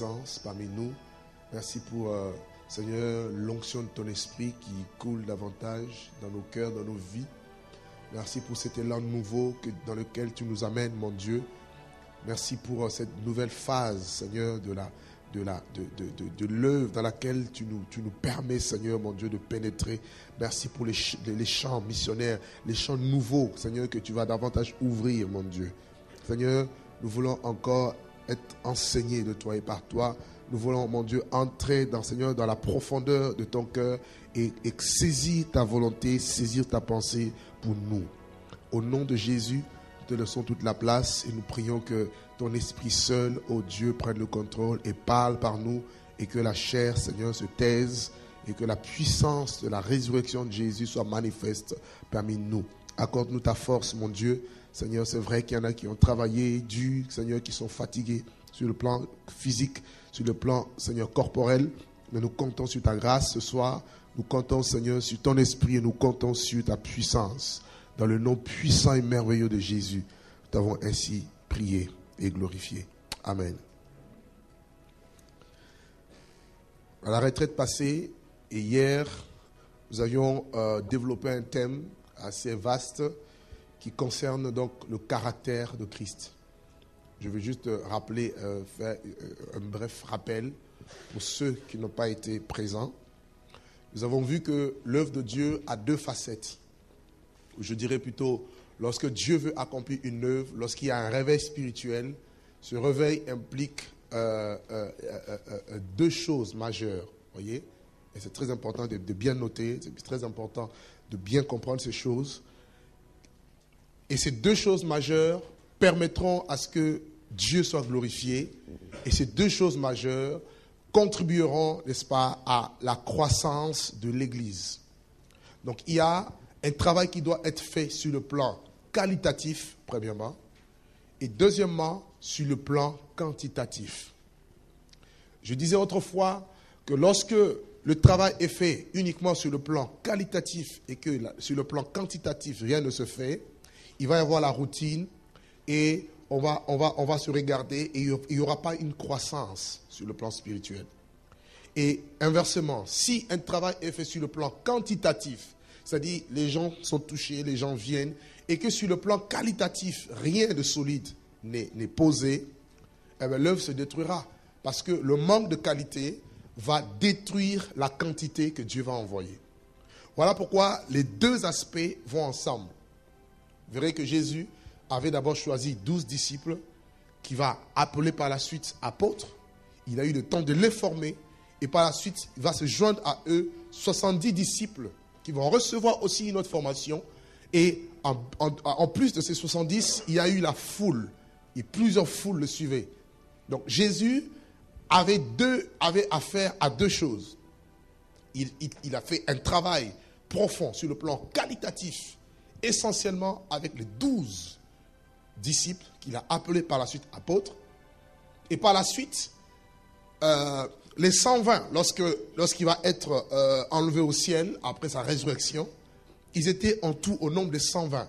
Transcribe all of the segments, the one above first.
présence parmi nous. Merci pour, Seigneur, l'onction de ton esprit qui coule davantage dans nos cœurs, dans nos vies. Merci pour cet élan nouveau dans lequel tu nous amènes, mon Dieu. Merci pour cette nouvelle phase, Seigneur, de l'œuvre dans laquelle tu nous permets, Seigneur, mon Dieu, de pénétrer. Merci pour les champs missionnaires, les champs nouveaux, Seigneur, que tu vas davantage ouvrir, mon Dieu. Seigneur, nous voulons encore être enseignés de toi et par toi. Nous voulons, mon Dieu, entrer Seigneur, dans la profondeur de ton cœur et saisir ta volonté, saisir ta pensée pour nous. Au nom de Jésus, nous te laissons toute la place et nous prions que ton esprit seul, ô Dieu, prenne le contrôle et parle par nous et que la chair, Seigneur, se taise et que la puissance de la résurrection de Jésus soit manifeste parmi nous. Accorde-nous ta force, mon Dieu. Seigneur, c'est vrai qu'il y en a qui ont travaillé dur, Seigneur, qui sont fatigués sur le plan physique, sur le plan, Seigneur, corporel. Mais nous comptons sur ta grâce ce soir. Nous comptons, Seigneur, sur ton esprit et nous comptons sur ta puissance. Dans le nom puissant et merveilleux de Jésus, nous t'avons ainsi prié et glorifié. Amen. À la retraite passée et hier, nous avions développé un thème assez vaste qui concerne donc le caractère de Christ. Je veux juste rappeler, faire un bref rappel pour ceux qui n'ont pas été présents. Nous avons vu que l'œuvre de Dieu a deux facettes. Je dirais plutôt, lorsque Dieu veut accomplir une œuvre, lorsqu'il y a un réveil spirituel, ce réveil implique deux choses majeures. Voyez ? Et c'est très important de bien noter, c'est très important de bien comprendre ces choses. Et ces deux choses majeures permettront à ce que Dieu soit glorifié. Et ces deux choses majeures contribueront, n'est-ce pas, à la croissance de l'Église. Donc il y a un travail qui doit être fait sur le plan qualitatif, premièrement, et deuxièmement, sur le plan quantitatif. Je disais autrefois que lorsque le travail est fait uniquement sur le plan qualitatif et que sur le plan quantitatif, rien ne se fait, il va y avoir la routine et on va se regarder et il n'y aura pas une croissance sur le plan spirituel. Et inversement, si un travail est fait sur le plan quantitatif, c'est-à-dire les gens sont touchés, les gens viennent, et que sur le plan qualitatif, rien de solide n'est posé, eh bien, l'œuvre se détruira. Parce que le manque de qualité va détruire la quantité que Dieu va envoyer. Voilà pourquoi les deux aspects vont ensemble. Vous verrez que Jésus avait d'abord choisi 12 disciples qui va appeler par la suite apôtres. Il a eu le temps de les former et par la suite, il va se joindre à eux 70 disciples qui vont recevoir aussi une autre formation. Et en plus de ces 70, il y a eu la foule et plusieurs foules le suivaient. Donc Jésus avait affaire à deux choses. Il a fait un travail profond sur le plan qualitatif, essentiellement avec les 12 disciples qu'il a appelés par la suite apôtres. Et par la suite, les 120, lorsqu'il va être enlevé au ciel après sa résurrection, ils étaient en tout au nombre de 120.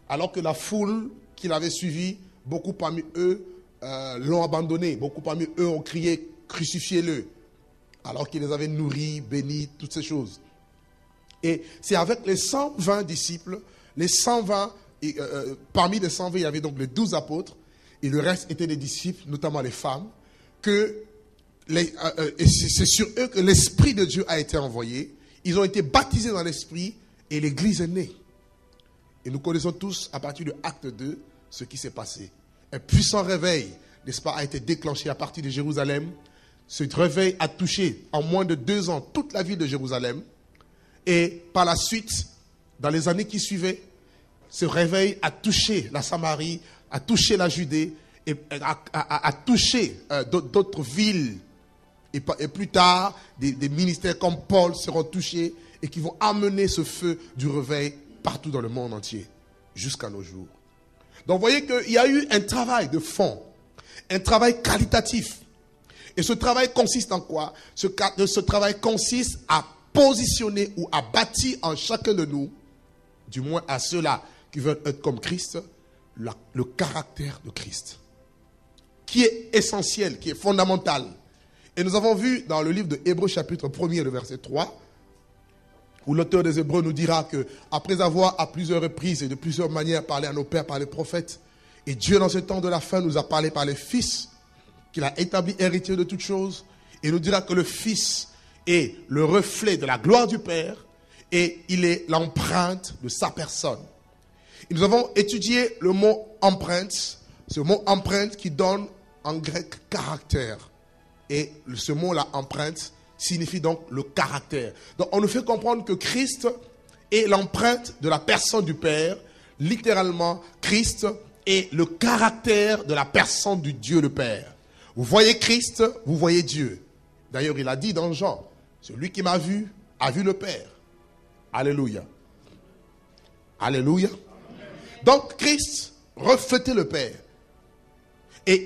Alors que la foule qu'il avait suivie, beaucoup parmi eux l'ont abandonné. Beaucoup parmi eux ont crié « Crucifiez-le » alors qu'il les avait nourris, bénis, toutes ces choses. Et c'est avec les 120 disciples, les 120, parmi les 120, il y avait donc les 12 apôtres, et le reste étaient des disciples, notamment les femmes, et c'est sur eux que l'Esprit de Dieu a été envoyé. Ils ont été baptisés dans l'Esprit, et l'Église est née. Et nous connaissons tous, à partir de Acte 2, ce qui s'est passé. Un puissant réveil, n'est-ce pas, a été déclenché à partir de Jérusalem. Ce réveil a touché en moins de 2 ans toute la ville de Jérusalem. Et par la suite, dans les années qui suivaient, ce réveil a touché la Samarie, a touché la Judée, et a touché d'autres villes. Et plus tard, des ministères comme Paul seront touchés et qui vont amener ce feu du réveil partout dans le monde entier, jusqu'à nos jours. Donc, vous voyez qu'il y a eu un travail de fond, un travail qualitatif. Et ce travail consiste en quoi ? Ce travail consiste à positionner ou à bâtir en chacun de nous, du moins à ceux-là qui veulent être comme Christ, le caractère de Christ. qui est essentiel, qui est fondamental. Et nous avons vu dans le livre de Hébreux chapitre 1er, le verset 3, où l'auteur des Hébreux nous dira que après avoir à plusieurs reprises et de plusieurs manières parlé à nos pères par les prophètes, et Dieu dans ce temps de la fin nous a parlé par les fils, qu'il a établi héritier de toutes choses, et nous dira que le Fils est le reflet de la gloire du Père, et il est l'empreinte de sa personne. Et nous avons étudié le mot empreinte, ce mot empreinte qui donne en grec caractère. Et ce mot-là, empreinte, signifie donc le caractère. Donc on nous fait comprendre que Christ est l'empreinte de la personne du Père. Littéralement, Christ est le caractère de la personne du Dieu le Père. Vous voyez Christ, vous voyez Dieu. D'ailleurs, il a dit dans Jean, celui qui m'a vu a vu le Père. Alléluia. Alléluia. Donc Christ reflétait le Père. Et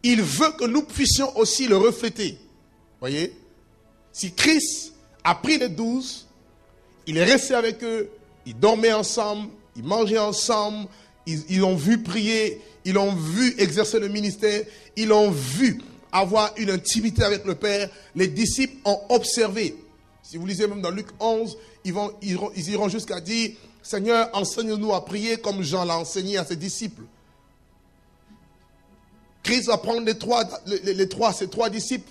il veut que nous puissions aussi le refléter. Voyez? Si Christ a pris les 12, il est resté avec eux, ils dormaient ensemble, ils mangeaient ensemble, ils l'ont vu prier, ils l'ont vu exercer le ministère, ils l'ont vu avoir une intimité avec le Père. Les disciples ont observé. Si vous lisez même dans Luc 11, ils iront jusqu'à dire, Seigneur, enseigne-nous à prier comme Jean l'a enseigné à ses disciples. Christ va prendre ces trois disciples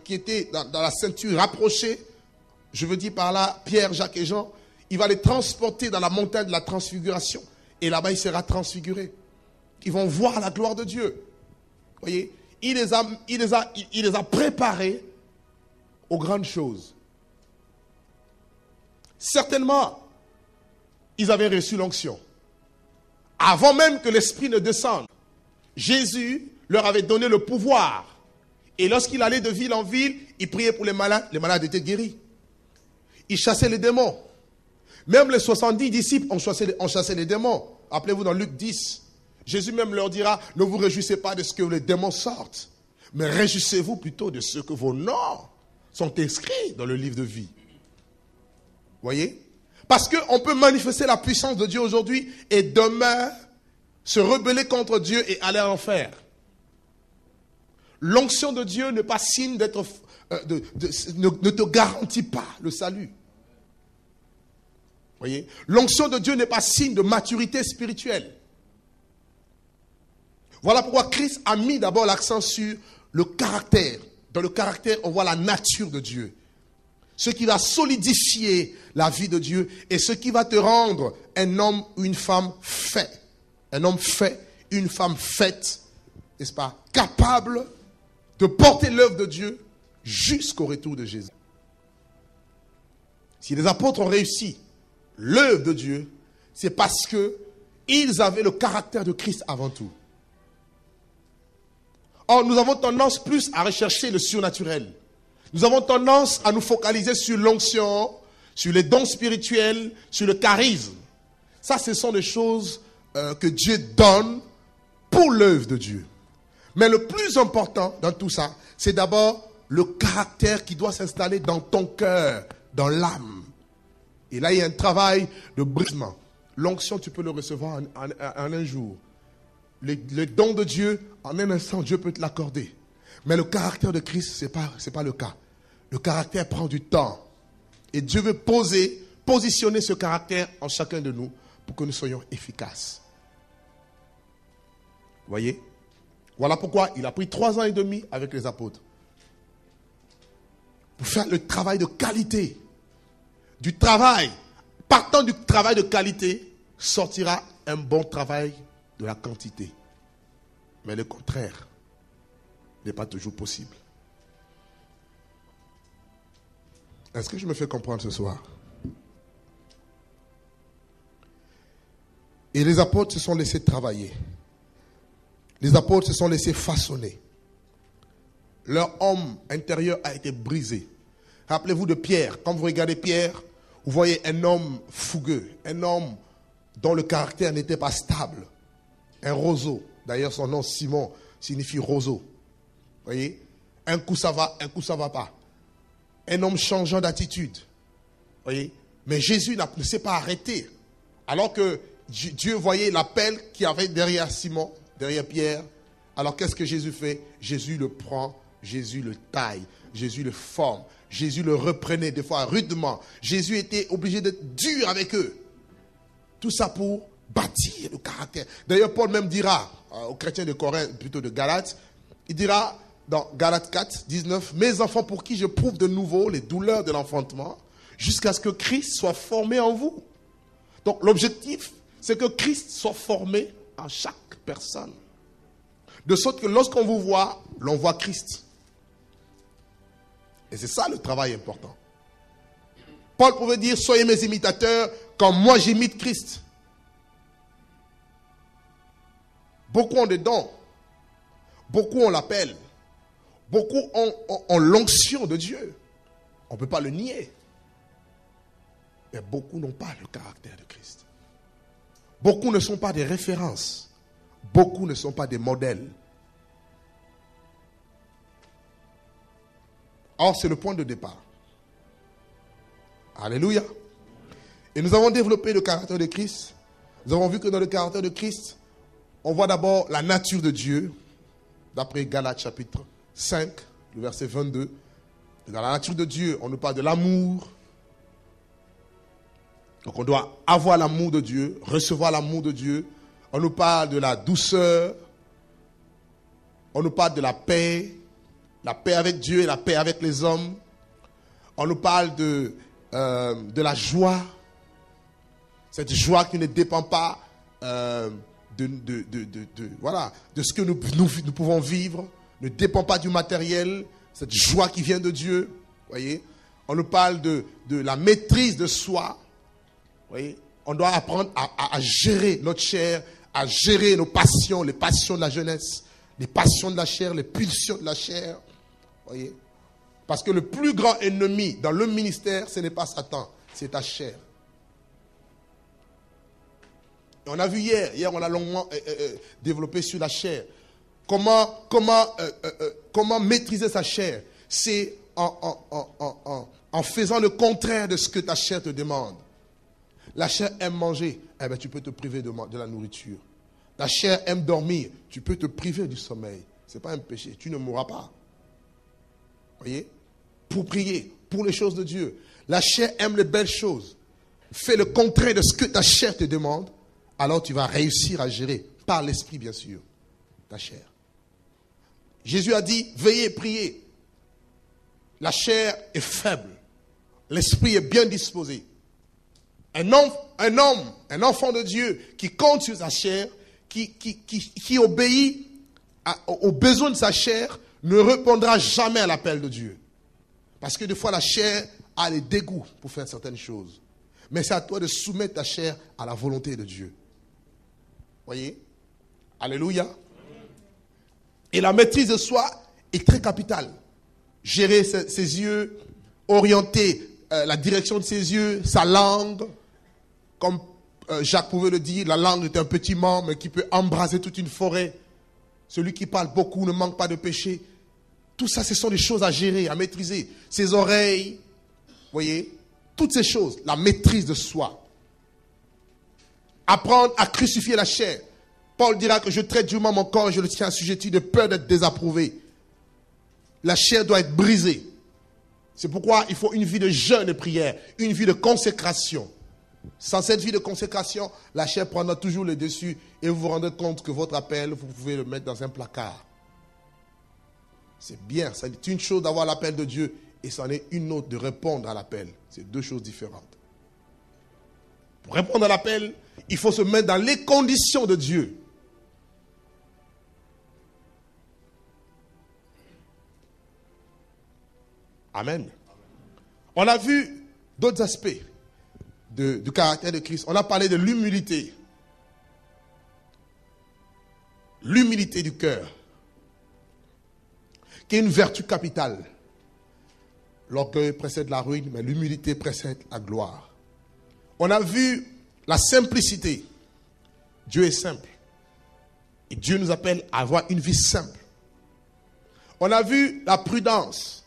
qui étaient dans la ceinture rapprochée. Je veux dire par là, Pierre, Jacques et Jean. Il va les transporter dans la montagne de la transfiguration. Et là-bas, il sera transfiguré. Ils vont voir la gloire de Dieu. Voyez, il les a préparés aux grandes choses. Certainement, ils avaient reçu l'onction. Avant même que l'Esprit ne descende, Jésus leur avait donné le pouvoir. Et lorsqu'il allait de ville en ville, il priait pour les malades étaient guéris. Il chassait les démons. Même les 70 disciples ont chassé les démons. Rappelez-vous dans Luc 10, Jésus même leur dira, ne vous réjouissez pas de ce que les démons sortent, mais réjouissez-vous plutôt de ce que vos noms sont inscrits dans le livre de vie. Voyez? Parce qu'on peut manifester la puissance de Dieu aujourd'hui et demain se rebeller contre Dieu et aller en enfer. L'onction de Dieu n'est pas signe d'être, ne te garantit pas le salut. Voyez? L'onction de Dieu n'est pas signe de maturité spirituelle. Voilà pourquoi Christ a mis d'abord l'accent sur le caractère. Dans le caractère, on voit la nature de Dieu. Ce qui va solidifier la vie de Dieu et ce qui va te rendre un homme ou une femme fait. Un homme fait, une femme faite, n'est-ce pas, capable de porter l'œuvre de Dieu jusqu'au retour de Jésus. Si les apôtres ont réussi l'œuvre de Dieu, c'est parce qu'ils avaient le caractère de Christ avant tout. Or, nous avons tendance plus à rechercher le surnaturel. Nous avons tendance à nous focaliser sur l'onction, sur les dons spirituels, sur le charisme. Ça, ce sont des choses que Dieu donne pour l'œuvre de Dieu. Mais le plus important dans tout ça, c'est d'abord le caractère qui doit s'installer dans ton cœur, dans l'âme. Et là, il y a un travail de brisement. L'onction, tu peux le recevoir en un jour. Le don de Dieu, en un instant, Dieu peut te l'accorder. Mais le caractère de Christ, ce n'est pas le cas. Le caractère prend du temps. Et Dieu veut positionner ce caractère en chacun de nous pour que nous soyons efficaces. Voyez? Voilà pourquoi il a pris 3 ans et demi avec les apôtres. Pour faire le travail de qualité. Du travail. Partant du travail de qualité, sortira un bon travail de la quantité. Mais le contraire n'est pas toujours possible. Est-ce que je me fais comprendre ce soir? Et les apôtres se sont laissés travailler. Les apôtres se sont laissés façonner. Leur homme intérieur a été brisé. Rappelez-vous de Pierre. Quand vous regardez Pierre, vous voyez un homme fougueux, un homme dont le caractère n'était pas stable. Un roseau. D'ailleurs, son nom Simon signifie roseau. Vous voyez? Un coup ça va, un coup ça va pas. Un homme changeant d'attitude. Vous voyez? Mais Jésus ne s'est pas arrêté. Alors qu'il Dieu voyait l'appel qu'il y avait derrière Simon, derrière Pierre. Alors qu'est-ce que Jésus fait? Jésus le prend, Jésus le taille, Jésus le forme, Jésus le reprenait des fois rudement. Jésus était obligé d'être dur avec eux. Tout ça pour bâtir le caractère. D'ailleurs, Paul même dira aux chrétiens de Corinthe, plutôt de Galates, il dira dans Galates 4, 19, « Mes enfants pour qui je prouve de nouveau les douleurs de l'enfantement, jusqu'à ce que Christ soit formé en vous. » Donc l'objectif, c'est que Christ soit formé en chaque personne. De sorte que lorsqu'on vous voit, l'on voit Christ. Et c'est ça le travail important. Paul pouvait dire, soyez mes imitateurs comme moi j'imite Christ. Beaucoup ont des dons. Beaucoup ont l'appel. Beaucoup ont l'onction de Dieu. On ne peut pas le nier. Mais beaucoup n'ont pas le caractère de Christ. Beaucoup ne sont pas des références. Beaucoup ne sont pas des modèles. Or, c'est le point de départ. Alléluia. Et nous avons développé le caractère de Christ. Nous avons vu que dans le caractère de Christ, on voit d'abord la nature de Dieu, d'après Galates chapitre 5, le verset 22. Dans la nature de Dieu, on nous parle de l'amour. Donc on doit avoir l'amour de Dieu, recevoir l'amour de Dieu. On nous parle de la douceur. On nous parle de la paix avec Dieu et la paix avec les hommes. On nous parle de la joie. Cette joie qui ne dépend pas de ce que nous pouvons vivre, ne dépend pas du matériel. Cette joie qui vient de Dieu. Voyez, on nous parle de la maîtrise de soi. Voyez, on doit apprendre à gérer notre chair, à gérer nos passions, les passions de la jeunesse, les passions de la chair, les pulsions de la chair. Voyez, parce que le plus grand ennemi dans le ministère, ce n'est pas Satan, c'est ta chair. Et on a vu hier on a longuement développé sur la chair. Comment maîtriser sa chair? C'est en faisant le contraire de ce que ta chair te demande. La chair aime manger, tu peux te priver de la nourriture. La chair aime dormir, tu peux te priver du sommeil. Ce n'est pas un péché, tu ne mourras pas. Voyez? Pour prier, pour les choses de Dieu. La chair aime les belles choses. Fais le contraire de ce que ta chair te demande, alors tu vas réussir à gérer, par l'esprit bien sûr, ta chair. Jésus a dit, veillez et priez. La chair est faible. L'esprit est bien disposé. Un enfant de Dieu qui compte sur sa chair, qui obéit aux besoins de sa chair, ne répondra jamais à l'appel de Dieu. Parce que des fois, la chair a les dégoûts pour faire certaines choses. Mais c'est à toi de soumettre ta chair à la volonté de Dieu. Voyez? Alléluia. Et la maîtrise de soi est très capitale. Gérer ses yeux, orienter la direction de ses yeux, sa langue. Comme Jacques pouvait le dire, la langue est un petit membre qui peut embraser toute une forêt. Celui qui parle beaucoup ne manque pas de péché. Tout ça, ce sont des choses à gérer, à maîtriser. Ses oreilles, voyez, toutes ces choses, la maîtrise de soi. Apprendre à crucifier la chair. Paul dira que je traite durement mon corps et je le tiens assujetti de peur d'être désapprouvé. La chair doit être brisée. C'est pourquoi il faut une vie de jeûne et prière, une vie de consécration. Sans cette vie de consécration, la chair prendra toujours le dessus et vous vous rendez compte que votre appel, vous pouvez le mettre dans un placard. C'est bien, c'est une chose d'avoir l'appel de Dieu et c'en est une autre de répondre à l'appel. C'est deux choses différentes. Pour répondre à l'appel, il faut se mettre dans les conditions de Dieu. Amen. On a vu d'autres aspects du caractère de Christ. On a parlé de l'humilité. L'humilité du cœur, qui est une vertu capitale. L'orgueil précède la ruine, mais l'humilité précède la gloire. On a vu la simplicité. Dieu est simple. Et Dieu nous appelle à avoir une vie simple. On a vu la prudence.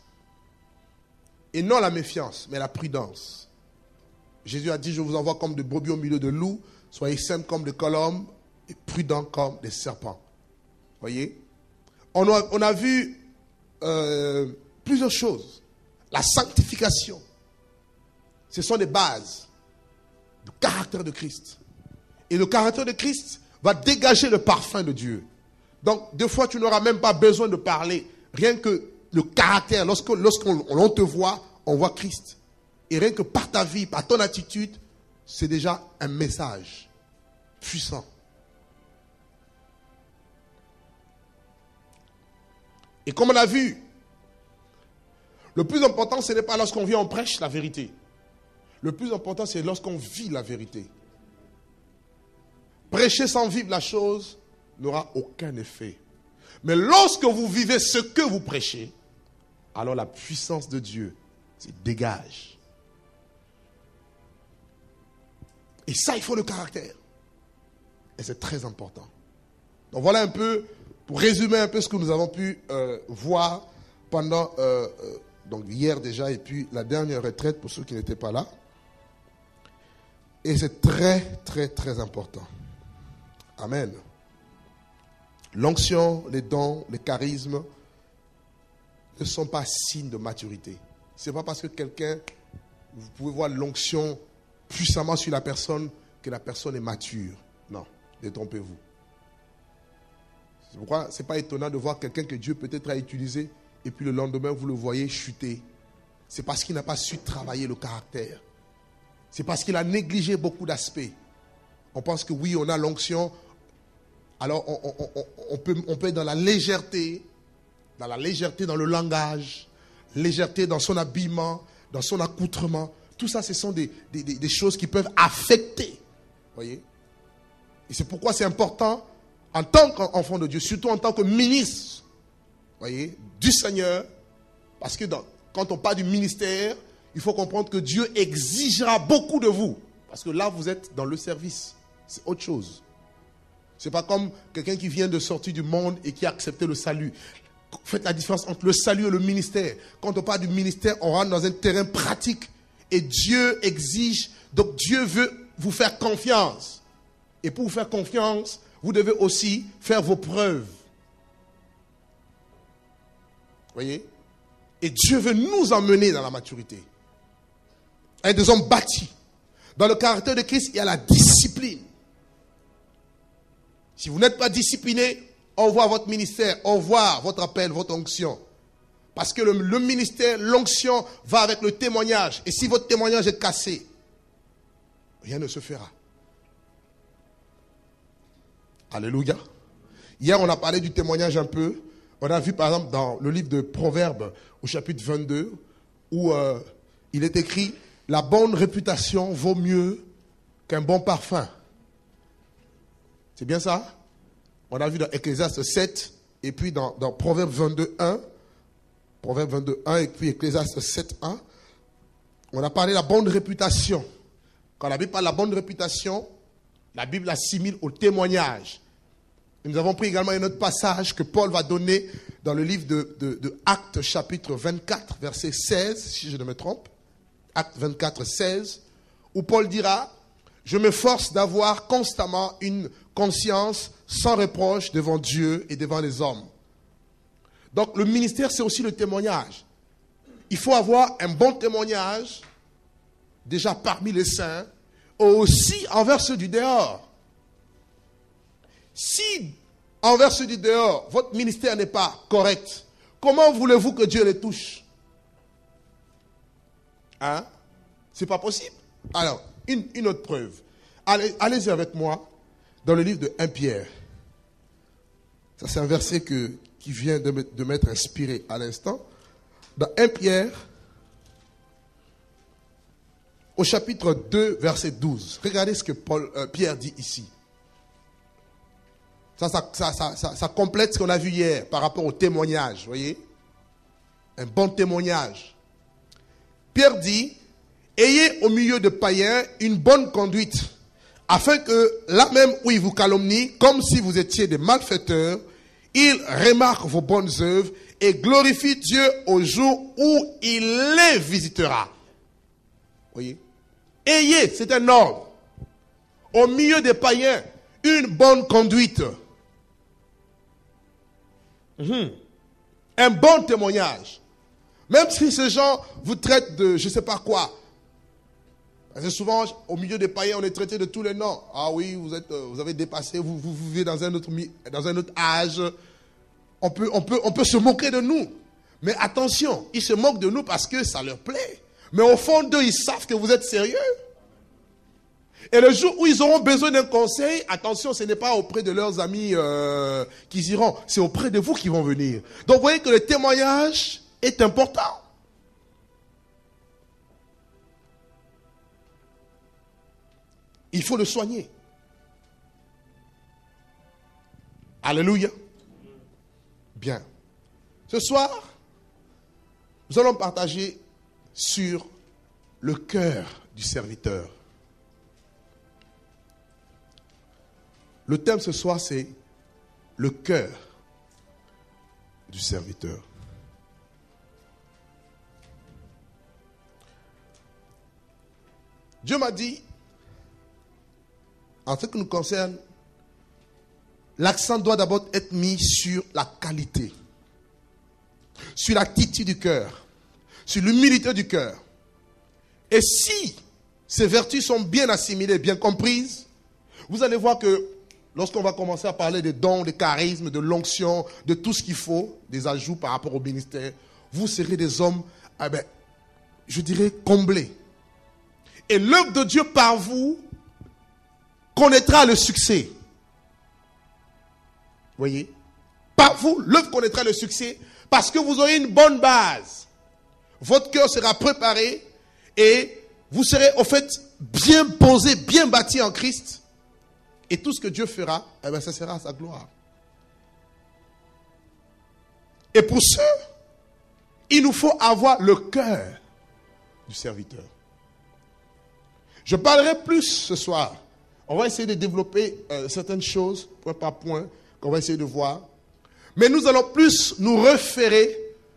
Et non la méfiance, mais la prudence. Jésus a dit, je vous envoie comme des brebis au milieu de loups. Soyez simples comme des colombes et prudents comme des serpents. Voyez? On a vu plusieurs choses. La sanctification. Ce sont des bases du caractère de Christ. Et le caractère de Christ va dégager le parfum de Dieu. Donc, des fois, tu n'auras même pas besoin de parler. Rien que le caractère, lorsqu'on te voit, on voit Christ. Et rien que par ta vie, par ton attitude, c'est déjà un message puissant. Et comme on a vu, le plus important, ce n'est pas lorsqu'on vient, on prêche la vérité. Le plus important, c'est lorsqu'on vit la vérité. Prêcher sans vivre la chose n'aura aucun effet. Mais lorsque vous vivez ce que vous prêchez, alors la puissance de Dieu se dégage. Et ça, il faut le caractère. Et c'est très important. Donc voilà un peu, pour résumer un peu ce que nous avons pu voir pendant, donc hier déjà, et puis la dernière retraite pour ceux qui n'étaient pas là. Et c'est très, très, très important. Amen. L'onction, les dons, les charismes ne sont pas signes de maturité. Ce n'est pas parce que quelqu'un, vous pouvez voir l'onction puissamment sur la personne que la personne est mature. Non, détrompez-vous. C'est pourquoi ce n'est pas étonnant de voir quelqu'un que Dieu peut-être a utilisé et puis le lendemain vous le voyez chuter. C'est parce qu'il n'a pas su travailler le caractère. C'est parce qu'il a négligé beaucoup d'aspects. On pense que oui, on a l'onction. Alors on peut être dans la légèreté dans le langage, légèreté dans son habillement, dans son accoutrement. Tout ça, ce sont des choses qui peuvent affecter. Voyez? Et c'est pourquoi c'est important, en tant qu'enfant de Dieu, surtout en tant que ministre, voyez, du Seigneur, parce que quand on parle du ministère, il faut comprendre que Dieu exigera beaucoup de vous. Parce que là, vous êtes dans le service. C'est autre chose. Ce n'est pas comme quelqu'un qui vient de sortir du monde et qui a accepté le salut. Faites la différence entre le salut et le ministère. Quand on parle du ministère, on rentre dans un terrain pratique. Et Dieu exige, donc Dieu veut vous faire confiance. Et pour vous faire confiance, vous devez aussi faire vos preuves. Voyez? Et Dieu veut nous emmener dans la maturité. Être des hommes bâtis. Dans le caractère de Christ, il y a la discipline. Si vous n'êtes pas discipliné, on voit votre ministère, on voit votre appel, votre onction. Parce que le ministère, l'onction va avec le témoignage. Et si votre témoignage est cassé, rien ne se fera. Alléluia. Hier, on a parlé du témoignage un peu. On a vu par exemple dans le livre de Proverbes, au chapitre 22, où il est écrit « La bonne réputation vaut mieux qu'un bon parfum ». C'est bien ça? On a vu dans Ecclésiaste 7, et puis dans Proverbes 22, 1. Proverbes 22, 1, et puis Ecclésiaste 7, 1. On a parlé de la bonne réputation. Quand la Bible parle de la bonne réputation, la Bible l'assimile au témoignage. Et nous avons pris également un autre passage que Paul va donner dans le livre de Actes, chapitre 24, verset 16, si je ne me trompe. Actes 24, 16, où Paul dira « Je m'efforce d'avoir constamment une conscience sans reproche devant Dieu et devant les hommes. » Donc le ministère, c'est aussi le témoignage. Il faut avoir un bon témoignage, déjà parmi les saints, aussi envers ceux du dehors. Si envers ceux du dehors, votre ministère n'est pas correct, comment voulez-vous que Dieu les touche? Hein? C'est pas possible. Alors, une autre preuve. Allez-y avec moi dans le livre de 1 Pierre. Ça, c'est un verset qui vient de m'être inspiré à l'instant. Dans 1 Pierre, au chapitre 2, verset 12. Regardez ce que Pierre dit ici. Ça complète ce qu'on a vu hier par rapport au témoignage, vous voyez? Un bon témoignage. Pierre dit, ayez au milieu de païens une bonne conduite, afin que là même où ils vous calomnient, comme si vous étiez des malfaiteurs, ils remarquent vos bonnes œuvres et glorifient Dieu au jour où il les visitera. Vous voyez? Ayez, c'est un ordre, au milieu des païens, une bonne conduite. Un bon témoignage. Même si ces gens vous traitent de je ne sais pas quoi. Parce que souvent, au milieu des païens, on est traité de tous les noms. Ah oui, vous avez dépassé, vous vivez dans un autre âge. On peut se moquer de nous. Mais attention, ils se moquent de nous parce que ça leur plaît. Mais au fond d'eux, ils savent que vous êtes sérieux. Et le jour où ils auront besoin d'un conseil, attention, ce n'est pas auprès de leurs amis qu'ils iront. C'est auprès de vous qu'ils vont venir. Donc vous voyez que le témoignage est important. Il faut le soigner. Alléluia. Bien. Ce soir, nous allons partager sur le cœur du serviteur. Le thème ce soir, c'est le cœur du serviteur. Dieu m'a dit, en ce qui nous concerne, l'accent doit d'abord être mis sur la qualité, sur l'attitude du cœur, sur l'humilité du cœur. Et si ces vertus sont bien assimilées, bien comprises, vous allez voir que lorsqu'on va commencer à parler des dons, des charismes, de l'onction, de tout ce qu'il faut, des ajouts par rapport au ministère, vous serez des hommes, je dirais, comblés. Et l'œuvre de Dieu par vous connaîtra le succès. Voyez? Par vous, l'œuvre connaîtra le succès parce que vous aurez une bonne base. Votre cœur sera préparé et vous serez au fait bien posé, bien bâti en Christ. Et tout ce que Dieu fera, ça sera à sa gloire. Et pour ce, il nous faut avoir le cœur du serviteur. Je parlerai plus ce soir. On va essayer de développer certaines choses, point par point, qu'on va essayer de voir. Mais nous allons plus nous référer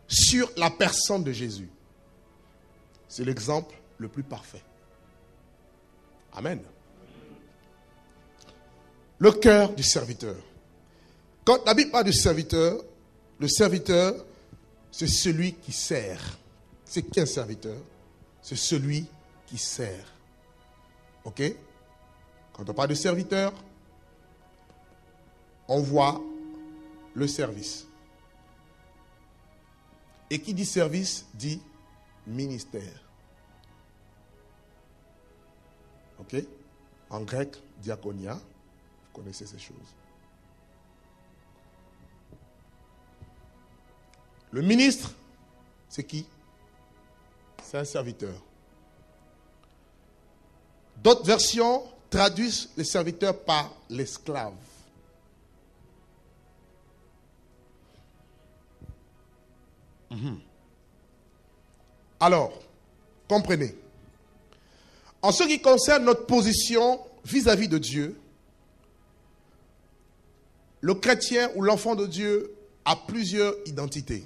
sur la personne de Jésus. C'est l'exemple le plus parfait. Amen. Le cœur du serviteur. Quand la Bible parle du serviteur, le serviteur, c'est celui qui sert. C'est qui un serviteur? C'est celui qui sert. Ok? Quand on parle de serviteur, on voit le service. Et qui dit service dit ministère. Ok? En grec, diaconia. Vous connaissez ces choses. Le ministre, c'est qui? C'est un serviteur. D'autres versions traduisent les serviteurs par l'esclave. Alors, comprenez. En ce qui concerne notre position vis-à-vis de Dieu, le chrétien ou l'enfant de Dieu a plusieurs identités.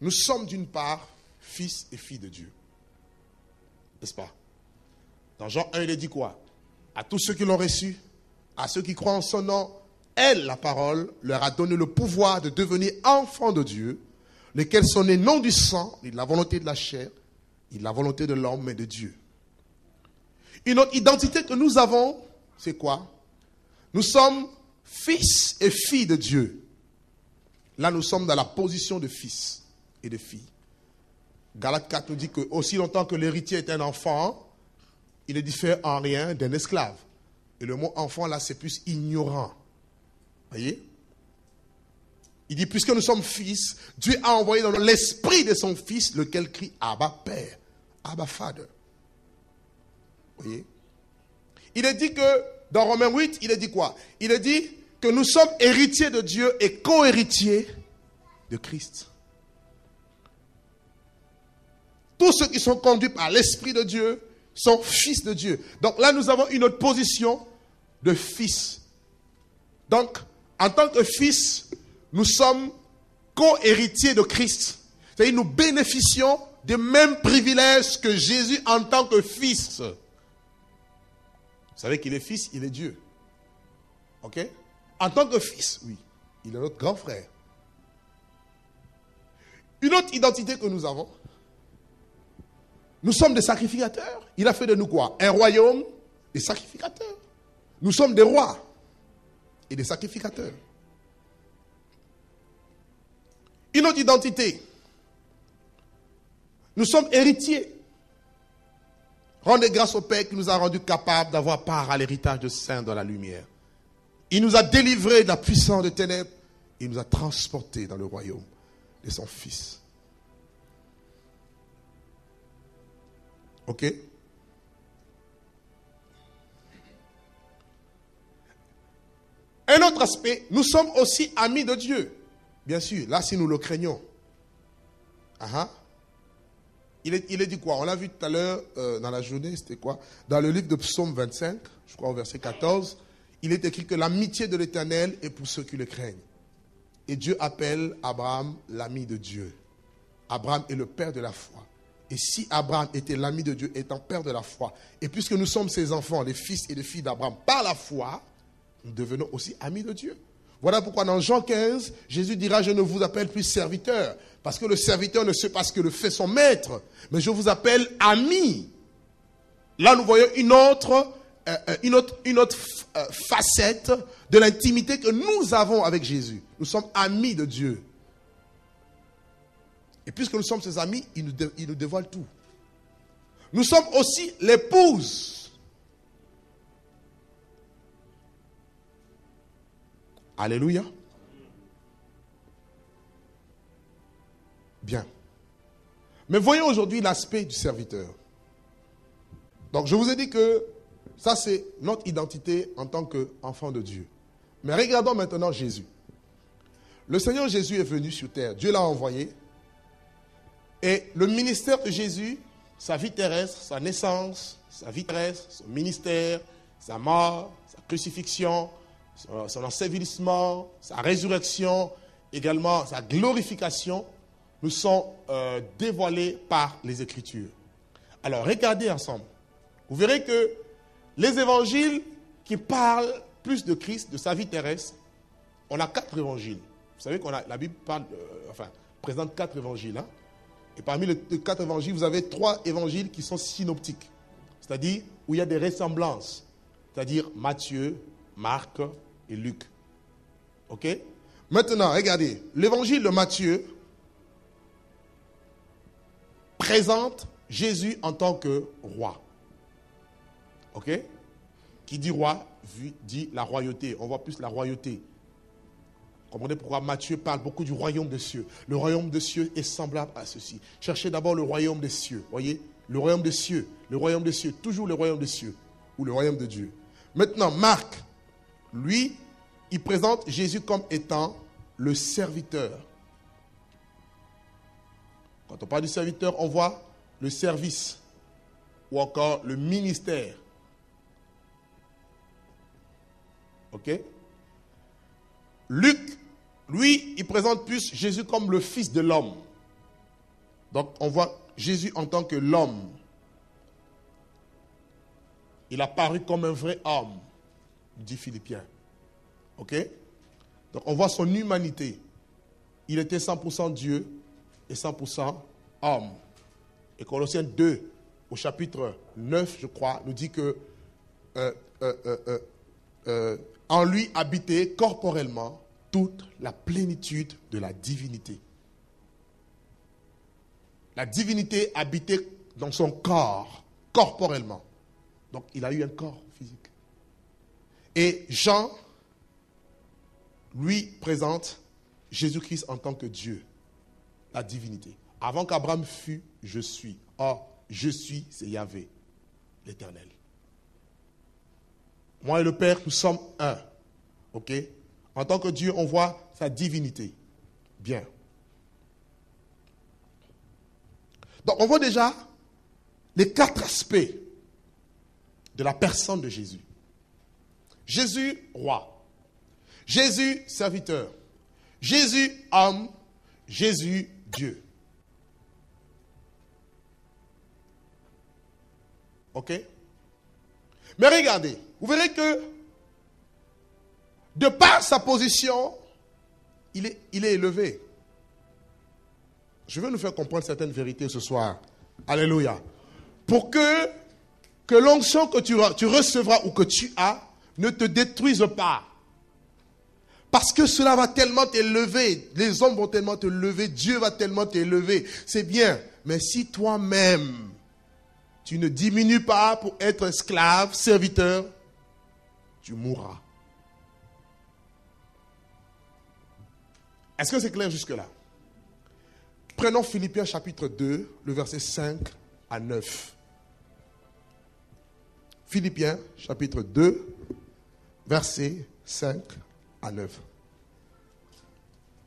Nous sommes d'une part fils et filles de Dieu. N'est-ce pas? Dans Jean 1, il est dit quoi? À tous ceux qui l'ont reçu, à ceux qui croient en son nom, elle, la parole, leur a donné le pouvoir de devenir enfants de Dieu, lesquels sont nés non du sang, ni de la volonté de la chair, ni de la volonté de l'homme, mais de Dieu. Une autre identité que nous avons, c'est quoi? Nous sommes fils et filles de Dieu. Là, nous sommes dans la position de fils et de filles. Galates 4 nous dit que aussi longtemps que l'héritier est un enfant, il ne diffère en rien d'un esclave. Et le mot enfant, là, c'est plus ignorant. Voyez? Il dit, puisque nous sommes fils, Dieu a envoyé dans l'esprit de son fils, lequel crie Abba Père, Abba Father. Voyez? Il est dit que, dans Romains 8, il est dit quoi? Il est dit que nous sommes héritiers de Dieu et co-héritiers de Christ. Tous ceux qui sont conduits par l'Esprit de Dieu sont fils de Dieu. Donc là, nous avons une autre position de fils. Donc, en tant que fils, nous sommes co-héritiers de Christ. C'est-à-dire nous bénéficions des mêmes privilèges que Jésus en tant que fils. Vous savez qu'il est fils, il est Dieu. Ok? En tant que fils, oui, il est notre grand frère. Une autre identité que nous avons, nous sommes des sacrificateurs. Il a fait de nous quoi? Un royaume des sacrificateurs. Nous sommes des rois et des sacrificateurs. Une autre identité, nous sommes héritiers. Rendez grâce au Père qui nous a rendus capables d'avoir part à l'héritage de saints dans la lumière. Il nous a délivrés de la puissance des ténèbres. Il nous a transportés dans le royaume de son Fils. Ok? Un autre aspect, nous sommes aussi amis de Dieu. Bien sûr, là si nous le craignons. Il est dit quoi? On l'a vu tout à l'heure dans la journée, c'était quoi? Dans le livre de Psaume 25, je crois au verset 14, il est écrit que l'amitié de l'Éternel est pour ceux qui le craignent. Et Dieu appelle Abraham l'ami de Dieu. Abraham est le père de la foi. Et si Abraham était l'ami de Dieu, étant père de la foi, et puisque nous sommes ses enfants, les fils et les filles d'Abraham, par la foi, nous devenons aussi amis de Dieu. Voilà pourquoi dans Jean 15, Jésus dira, je ne vous appelle plus serviteur, parce que le serviteur ne sait pas ce que le fait son maître, mais je vous appelle ami. Là, nous voyons une autre facette de l'intimité que nous avons avec Jésus. Nous sommes amis de Dieu. Et puisque nous sommes ses amis, il nous dévoile tout. Nous sommes aussi l'épouse. Alléluia. Bien. Mais voyons aujourd'hui l'aspect du serviteur. Donc je vous ai dit que ça c'est notre identité en tant qu'enfant de Dieu. Mais regardons maintenant Jésus. Le Seigneur Jésus est venu sur terre. Dieu l'a envoyé. Et le ministère de Jésus, sa vie terrestre, sa naissance, sa vie terrestre, son ministère, sa mort, sa crucifixion, son ensevelissement, sa résurrection, également sa glorification, nous sont dévoilés par les Écritures. Alors, regardez ensemble. Vous verrez que les évangiles qui parlent plus de Christ, de sa vie terrestre, on a 4 évangiles. Vous savez que la Bible présente 4 évangiles. Hein? Et parmi les 4 évangiles, vous avez 3 évangiles qui sont synoptiques. C'est-à-dire où il y a des ressemblances. C'est-à-dire Matthieu, Marc et Luc. Ok? Maintenant, regardez. L'évangile de Matthieu présente Jésus en tant que roi. Ok? Qui dit roi, dit la royauté. On voit plus la royauté. Vous comprenez pourquoi Matthieu parle beaucoup du royaume des cieux. Le royaume des cieux est semblable à ceci. Cherchez d'abord le royaume des cieux. Voyez? Le royaume des cieux. Le royaume des cieux. Toujours le royaume des cieux. Ou le royaume de Dieu. Maintenant, Marc, lui, il présente Jésus comme étant le serviteur. Quand on parle du serviteur, on voit le service ou encore le ministère. Ok? Luc, lui, il présente plus Jésus comme le Fils de l'homme. Donc, on voit Jésus en tant que l'homme. Il a paru comme un vrai homme, dit Philippiens. Ok? Donc, on voit son humanité. Il était 100% Dieu et 100% homme. Et Colossiens 2, au chapitre 9, je crois, nous dit que en lui habitait corporellement toute la plénitude de la divinité. La divinité habitait dans son corps, corporellement. Donc, il a eu un corps physique. Et Jean, lui, présente Jésus-Christ en tant que Dieu, la divinité. Avant qu'Abraham fût, je suis. Or, je suis, c'est Yahvé, l'Éternel. Moi et le Père, nous sommes un. Ok? En tant que Dieu, on voit sa divinité. Bien. Donc, on voit déjà les 4 aspects de la personne de Jésus. Jésus, roi. Jésus, serviteur. Jésus, homme. Jésus, Dieu. Ok? Mais regardez, vous verrez que de par sa position, il est élevé. Je veux nous faire comprendre certaines vérités ce soir. Alléluia. Pour que l'onction que tu recevras ou que tu as ne te détruise pas. Parce que cela va tellement t'élever. Les hommes vont tellement te lever. Dieu va tellement t'élever. C'est bien. Mais si toi-même, tu ne diminues pas pour être esclave, serviteur, tu mourras. Est-ce que c'est clair jusque-là? Prenons Philippiens chapitre 2, le verset 5 à 9. Philippiens chapitre 2, verset 5 à 9.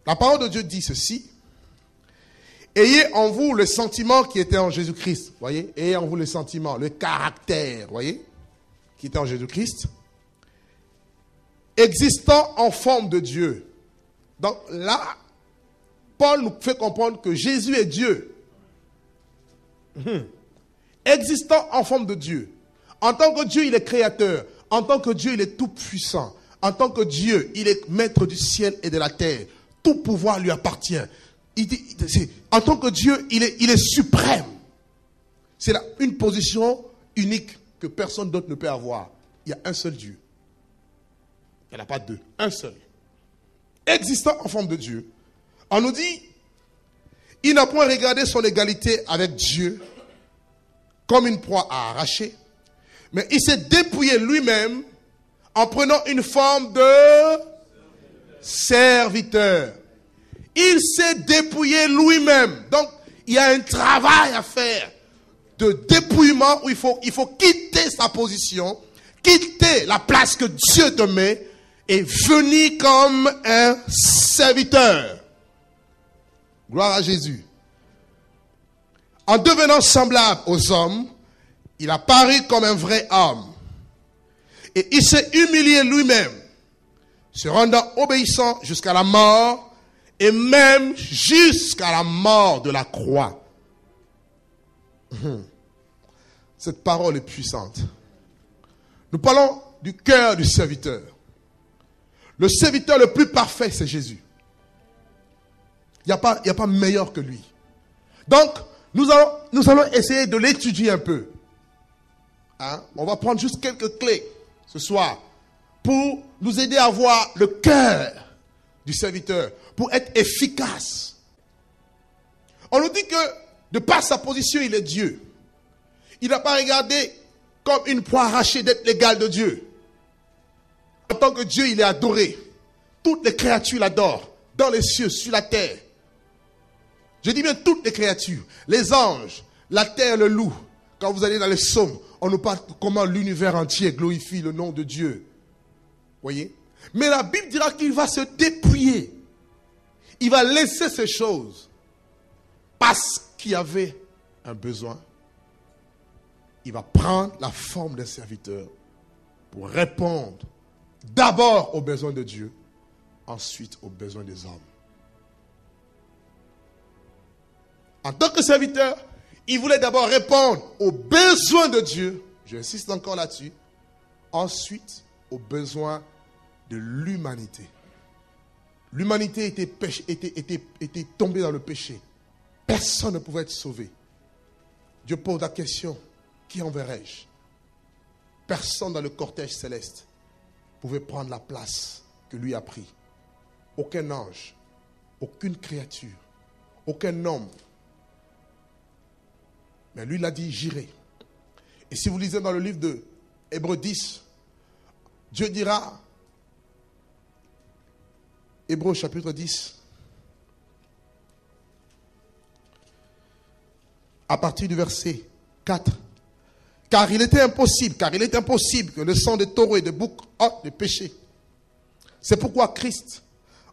La parole de Dieu dit ceci. Ayez en vous le sentiment qui était en Jésus-Christ. Voyez? Ayez en vous le sentiment, le caractère, voyez? Qui était en Jésus-Christ. Existant en forme de Dieu. Donc là, Paul nous fait comprendre que Jésus est Dieu. Existant en forme de Dieu. En tant que Dieu, il est créateur. En tant que Dieu, il est tout puissant. En tant que Dieu, il est maître du ciel et de la terre. Tout pouvoir lui appartient. En tant que Dieu, il est suprême. C'est une position unique que personne d'autre ne peut avoir. Il y a un seul Dieu. Il n'y en a pas deux. Un seul. Existant en forme de Dieu. On nous dit, il n'a point regardé son égalité avec Dieu comme une proie à arracher, mais il s'est dépouillé lui-même en prenant une forme de serviteur. Il s'est dépouillé lui-même. Donc, il y a un travail à faire de dépouillement où il faut quitter sa position, quitter la place que Dieu te met et venir comme un serviteur. Gloire à Jésus. En devenant semblable aux hommes, il a paru comme un vrai homme. Et il s'est humilié lui-même, se rendant obéissant jusqu'à la mort, et même jusqu'à la mort de la croix. Cette parole est puissante. Nous parlons du cœur du serviteur. Le serviteur le plus parfait, c'est Jésus. Il n'y a pas meilleur que lui. Donc, nous allons essayer de l'étudier un peu. On va prendre juste quelques clés ce soir pour nous aider à voir le cœur du serviteur, pour être efficace. On nous dit que de par sa position, il est Dieu. Il n'a pas regardé comme une proie arrachée d'être l'égal de Dieu. En tant que Dieu, il est adoré. Toutes les créatures l'adorent, dans les cieux, sur la terre. Je dis bien toutes les créatures, les anges, la terre, le loup. Quand vous allez dans les psaumes, on nous parle de comment l'univers entier glorifie le nom de Dieu. Voyez? Mais la Bible dira qu'il va se dépouiller. Il va laisser ces choses. Parce qu'il y avait un besoin. Il va prendre la forme d'un serviteur pour répondre d'abord aux besoins de Dieu, ensuite aux besoins des hommes. En tant que serviteur, il voulait d'abord répondre aux besoins de Dieu. J'insiste encore là-dessus. Ensuite, aux besoins de l'humanité. L'humanité était tombée dans le péché. Personne ne pouvait être sauvé. Dieu pose la question, qui enverrai-je? Personne dans le cortège céleste pouvait prendre la place que lui a pris. Aucun ange, aucune créature, aucun homme. Mais lui, il a dit, j'irai. Et si vous lisez dans le livre de Hébreux 10, Dieu dira, Hébreux chapitre 10, à partir du verset 4, car il était impossible que le sang de taureaux et de boucs ôte le péché. C'est pourquoi Christ,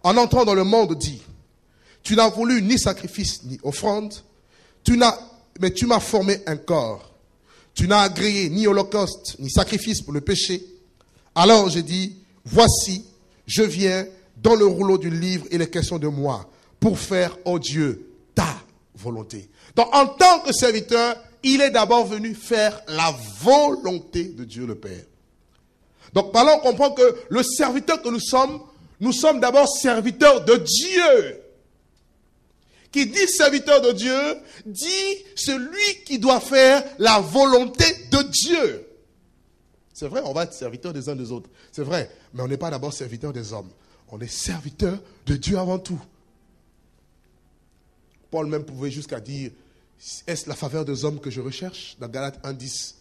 en entrant dans le monde, dit, tu n'as voulu ni sacrifice ni offrande, mais tu m'as formé un corps. Tu n'as agréé ni holocauste, ni sacrifice pour le péché. Alors j'ai dit, voici, je viens dans le rouleau du livre, il est question de moi, pour faire, ô Dieu, ta volonté. Donc en tant que serviteur, il est d'abord venu faire la volonté de Dieu le Père. Donc par là, on comprend que le serviteur que nous sommes d'abord serviteurs de Dieu. Qui dit serviteur de Dieu, dit celui qui doit faire la volonté de Dieu. C'est vrai, on va être serviteurs des uns des autres. C'est vrai, mais on n'est pas d'abord serviteurs des hommes. On est serviteurs de Dieu avant tout. Paul même pouvait jusqu'à dire, est-ce la faveur des hommes que je recherche? Dans Galates 1:10.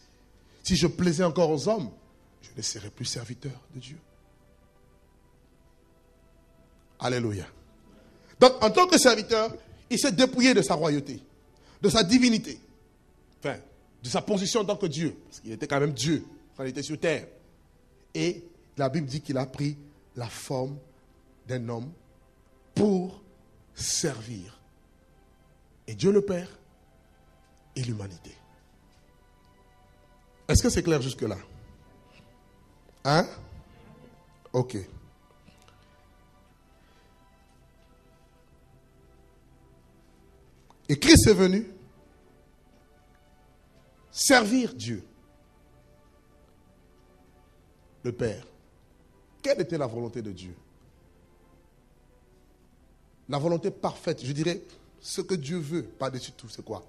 Si je plaisais encore aux hommes, je ne serais plus serviteur de Dieu. Alléluia. Donc, en tant que serviteur, il s'est dépouillé de sa royauté, de sa divinité, enfin, de sa position en tant que Dieu, parce qu'il était quand même Dieu quand il était sur terre. Et la Bible dit qu'il a pris la forme d'un homme pour servir. Et Dieu le Père et l'humanité. Est-ce que c'est clair jusque-là? Hein? Ok. Et Christ est venu servir Dieu, le Père. Quelle était la volonté de Dieu? La volonté parfaite, je dirais, ce que Dieu veut par-dessus tout, c'est quoi?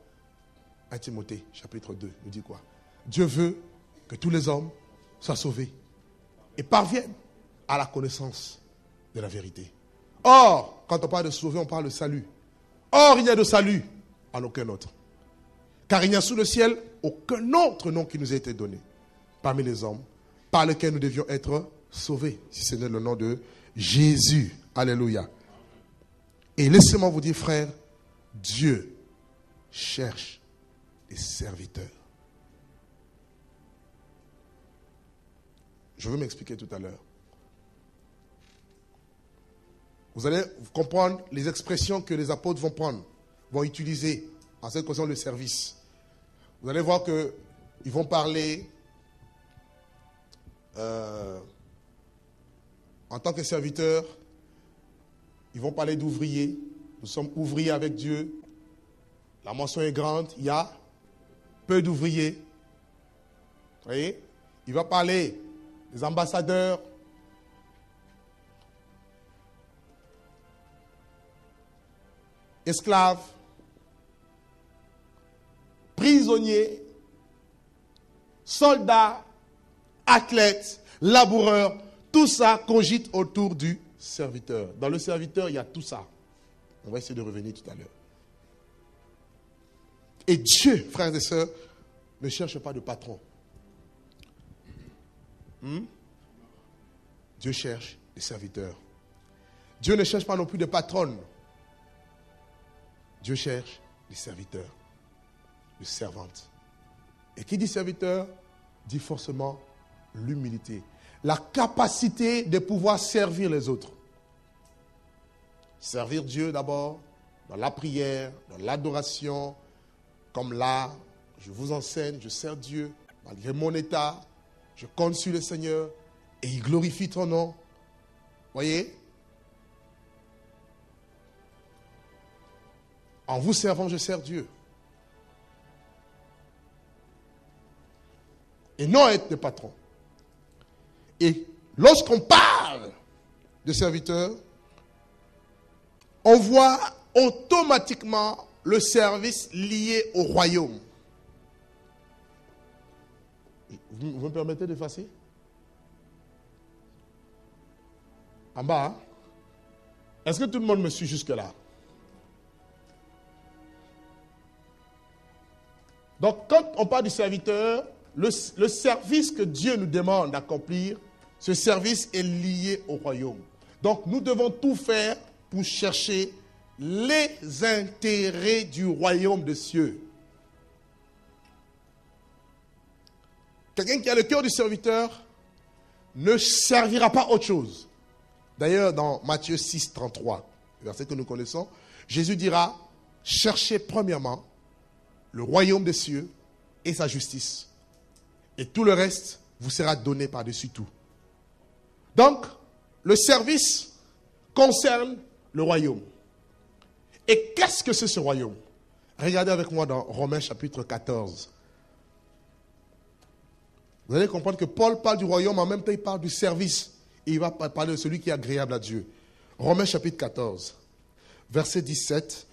1 Timothée, chapitre 2, nous dit quoi? Dieu veut que tous les hommes soient sauvés et parviennent à la connaissance de la vérité. Or, quand on parle de sauver, on parle de salut. Or, il n'y a de salut en aucun autre. Car il n'y a sous le ciel aucun autre nom qui nous a été donné parmi les hommes par lequel nous devions être sauvés, si ce n'est le nom de Jésus. Alléluia. Et laissez-moi vous dire, frères, Dieu cherche des serviteurs. Je vais m'expliquer tout à l'heure. Vous allez comprendre les expressions que les apôtres vont utiliser en ce qui concerne le service. Vous allez voir qu'ils vont parler en tant que serviteurs, ils vont parler d'ouvriers. Nous sommes ouvriers avec Dieu. La mention est grande, il y a peu d'ouvriers. Vous voyez? Il va parler des ambassadeurs. Esclaves, prisonniers, soldats, athlètes, laboureurs, tout ça cogite autour du serviteur. Dans le serviteur, il y a tout ça. On va essayer de revenir tout à l'heure. Et Dieu, frères et sœurs, ne cherche pas de patron. Dieu cherche des serviteurs. Dieu ne cherche pas non plus de patronnes. Dieu cherche des serviteurs, des servantes. Et qui dit serviteur, dit forcément l'humilité. La capacité de pouvoir servir les autres. Servir Dieu d'abord, dans la prière, dans l'adoration, comme là, je vous enseigne, je sers Dieu, malgré mon état, je compte sur le Seigneur, et il glorifie ton nom. Voyez? En vous servant, je sers Dieu. Et non être de patron. Et lorsqu'on parle de serviteur, on voit automatiquement le service lié au royaume. Vous me permettez d'effacer? En bas, hein? Est-ce que tout le monde me suit jusque-là? Donc, quand on parle du serviteur, le service que Dieu nous demande d'accomplir, ce service est lié au royaume. Donc, nous devons tout faire pour chercher les intérêts du royaume des cieux. Quelqu'un qui a le cœur du serviteur ne servira pas autre chose. D'ailleurs, dans Matthieu 6, 33, verset que nous connaissons, Jésus dira, cherchez premièrement le royaume des cieux et sa justice. Et tout le reste vous sera donné par-dessus tout. Donc, le service concerne le royaume. Et qu'est-ce que c'est ce royaume? Regardez avec moi dans Romains chapitre 14. Vous allez comprendre que Paul parle du royaume, en même temps il parle du service. Et il va parler de celui qui est agréable à Dieu. Romains chapitre 14, versets 17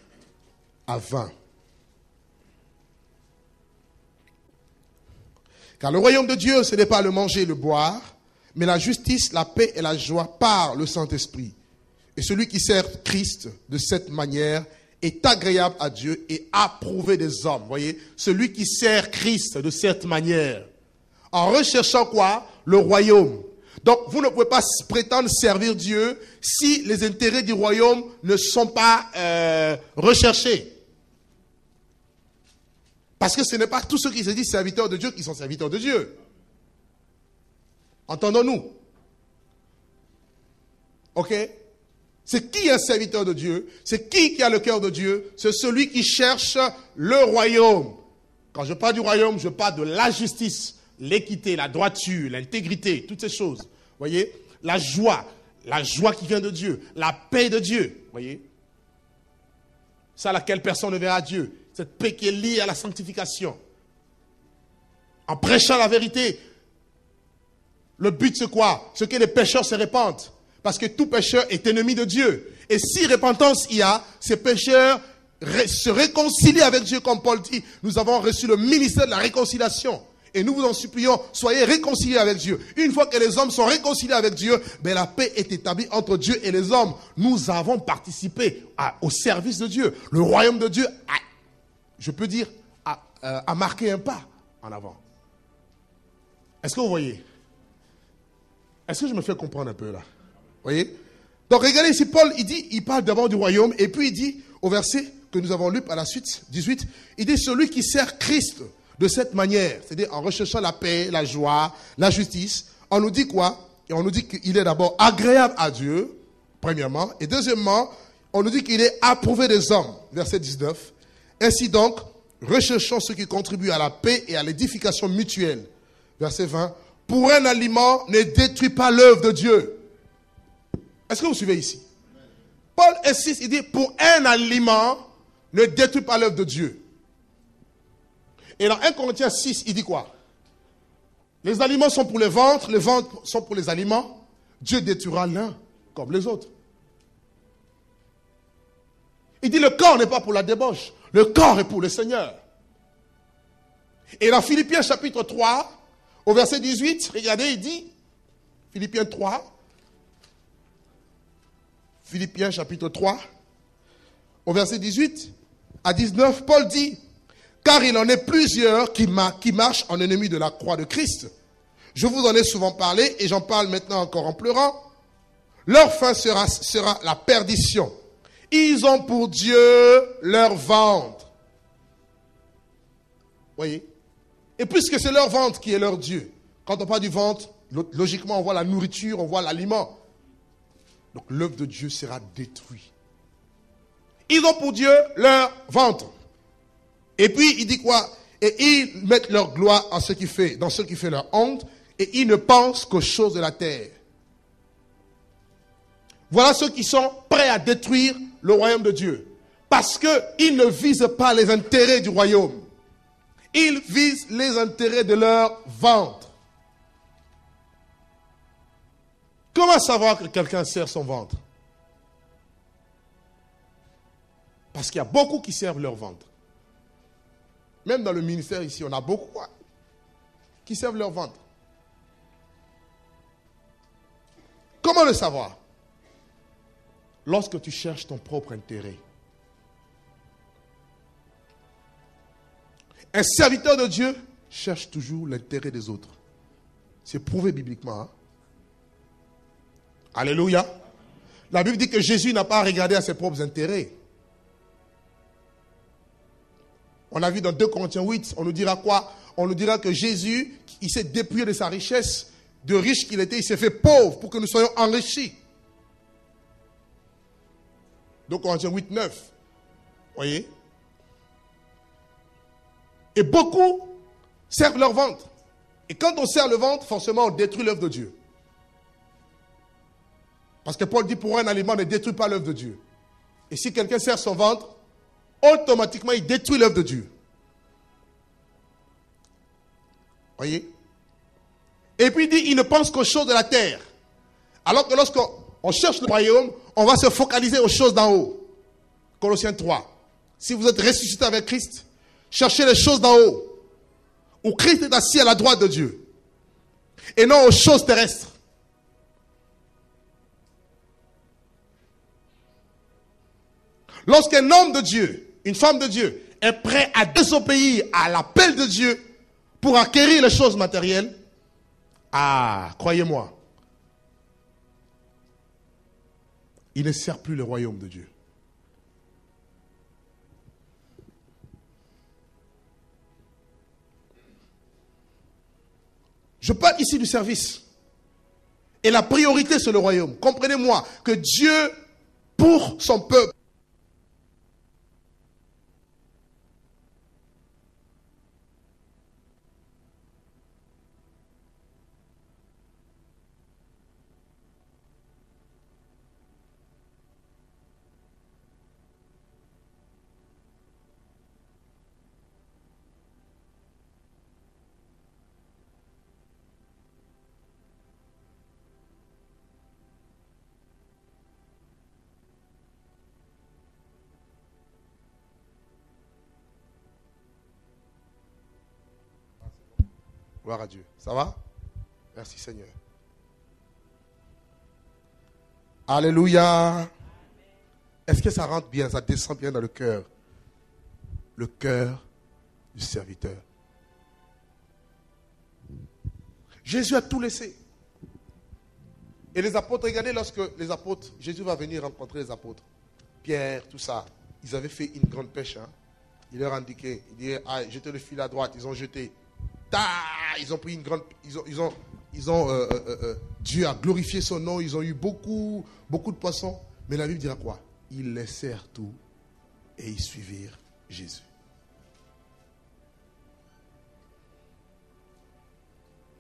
à 20. Car le royaume de Dieu, ce n'est pas le manger et le boire, mais la justice, la paix et la joie par le Saint-Esprit. Et celui qui sert Christ de cette manière est agréable à Dieu et approuvé des hommes. Voyez, celui qui sert Christ de cette manière, en recherchant quoi? Le royaume. Donc, vous ne pouvez pas prétendre servir Dieu si les intérêts du royaume ne sont pas recherchés. Parce que ce n'est pas tous ceux qui se disent serviteurs de Dieu qui sont serviteurs de Dieu. Entendons-nous? Ok? C'est qui est serviteur de Dieu? C'est qui a le cœur de Dieu? C'est celui qui cherche le royaume. Quand je parle du royaume, je parle de la justice, l'équité, la droiture, l'intégrité, toutes ces choses. Voyez? La joie qui vient de Dieu, la paix de Dieu. Voyez? C'est à laquelle personne ne verra Dieu. Cette paix qui est liée à la sanctification. En prêchant la vérité. Le but c'est quoi? C'est que les pécheurs se répandent. Parce que tout pécheur est ennemi de Dieu. Et si repentance il y a, ces pécheurs se réconcilient avec Dieu, comme Paul dit. Nous avons reçu le ministère de la réconciliation. Et nous vous en supplions, soyez réconciliés avec Dieu. Une fois que les hommes sont réconciliés avec Dieu, ben la paix est établie entre Dieu et les hommes. Nous avons participé au service de Dieu. Le royaume de Dieu, je peux dire, a marqué un pas en avant. Est-ce que vous voyez? Est-ce que je me fais comprendre un peu là? Vous voyez? Donc regardez ici, Paul, il parle d'abord du royaume, et puis il dit, au verset que nous avons lu par la suite, 18, il dit, celui qui sert Christ de cette manière, c'est-à-dire en recherchant la paix, la joie, la justice, on nous dit quoi? Et on nous dit qu'il est d'abord agréable à Dieu, premièrement, et deuxièmement, on nous dit qu'il est approuvé des hommes, verset 19. Ainsi donc, recherchons ce qui contribue à la paix et à l'édification mutuelle, verset 20. Pour un aliment ne détruit pas l'œuvre de Dieu. Est-ce que vous suivez ici? Paul insiste, il dit, pour un aliment ne détruit pas l'œuvre de Dieu. Et dans 1 Corinthiens 6, il dit quoi? Les aliments sont pour les ventres sont pour les aliments. Dieu détruira l'un comme les autres. Il dit, le corps n'est pas pour la débauche. Le corps est pour le Seigneur. Et dans Philippiens chapitre 3, au verset 18, regardez, il dit, Philippiens 3, Philippiens chapitre 3, au verset 18 à 19, Paul dit, car il en est plusieurs qui marchent en ennemis de la croix de Christ. Je vous en ai souvent parlé et j'en parle maintenant encore en pleurant. Leur fin sera la perdition. Ils ont pour Dieu leur ventre. Voyez? Et puisque c'est leur ventre qui est leur Dieu, quand on parle du ventre, logiquement on voit la nourriture, on voit l'aliment. Donc l'œuvre de Dieu sera détruite. Ils ont pour Dieu leur ventre. Et puis il dit quoi? Et ils mettent leur gloire en ce qui fait, dans ce qui fait leur honte, et ils ne pensent qu'aux choses de la terre. Voilà ceux qui sont prêts à détruire le royaume de Dieu. Parce qu'ils ne visent pas les intérêts du royaume. Ils visent les intérêts de leur ventre. Comment savoir que quelqu'un sert son ventre? Parce qu'il y a beaucoup qui servent leur ventre. Même dans le ministère ici, on a beaucoup qui servent leur ventre. Comment le savoir? Lorsque tu cherches ton propre intérêt. Un serviteur de Dieu cherche toujours l'intérêt des autres. C'est prouvé bibliquement. Hein? Alléluia. La Bible dit que Jésus n'a pas regardé à ses propres intérêts. On a vu dans 2 Corinthiens 8, on nous dira quoi? On nous dira que Jésus, il s'est dépouillé de sa richesse, de riche qu'il était, il s'est fait pauvre pour que nous soyons enrichis. 2 Corinthiens 8, 9. Voyez? Et beaucoup servent leur ventre. Et quand on sert le ventre, forcément on détruit l'œuvre de Dieu. Parce que Paul dit, pour un aliment ne détruit pas l'œuvre de Dieu. Et si quelqu'un sert son ventre, automatiquement, il détruit l'œuvre de Dieu. Voyez? Et puis il dit, il ne pense qu'aux choses de la terre. Alors que lorsqu'on cherche le royaume, on va se focaliser aux choses d'en haut. Colossiens 3. Si vous êtes ressuscité avec Christ, cherchez les choses d'en haut, où Christ est assis à la droite de Dieu, et non aux choses terrestres. Lorsqu'un homme de Dieu, une femme de Dieu, est prêt à désobéir à l'appel de Dieu pour acquérir les choses matérielles, croyez-moi, il ne sert plus le royaume de Dieu. Je parle ici du service. Et la priorité, c'est le royaume. Comprenez-moi que Dieu, pour son peuple, gloire à Dieu. Ça va? Merci Seigneur. Alléluia. Est-ce que ça rentre bien, ça descend bien dans le cœur? Le cœur du serviteur. Jésus a tout laissé. Et les apôtres, regardez lorsque les apôtres, Jésus va venir rencontrer les apôtres. Pierre, tout ça. Ils avaient fait une grande pêche. Il leur indiquait, il disait, jetez le fil à droite. Ils ont jeté. Ils ont pris une grande... Dieu a glorifié son nom. Ils ont eu beaucoup de poissons. Mais la Bible dira quoi? Ils laissèrent tout et ils suivirent Jésus.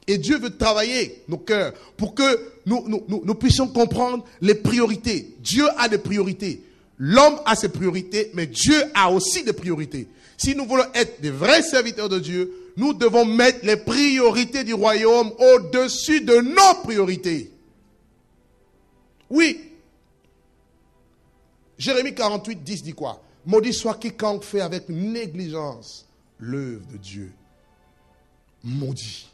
Et Dieu veut travailler nos cœurs pour que nous puissions comprendre les priorités. Dieu a des priorités. L'homme a ses priorités, mais Dieu a aussi des priorités. Si nous voulons être des vrais serviteurs de Dieu, nous devons mettre les priorités du royaume au-dessus de nos priorités. Oui. Jérémie 48, 10 dit quoi? Maudit soit quiconque fait avec négligence l'œuvre de Dieu. Maudit.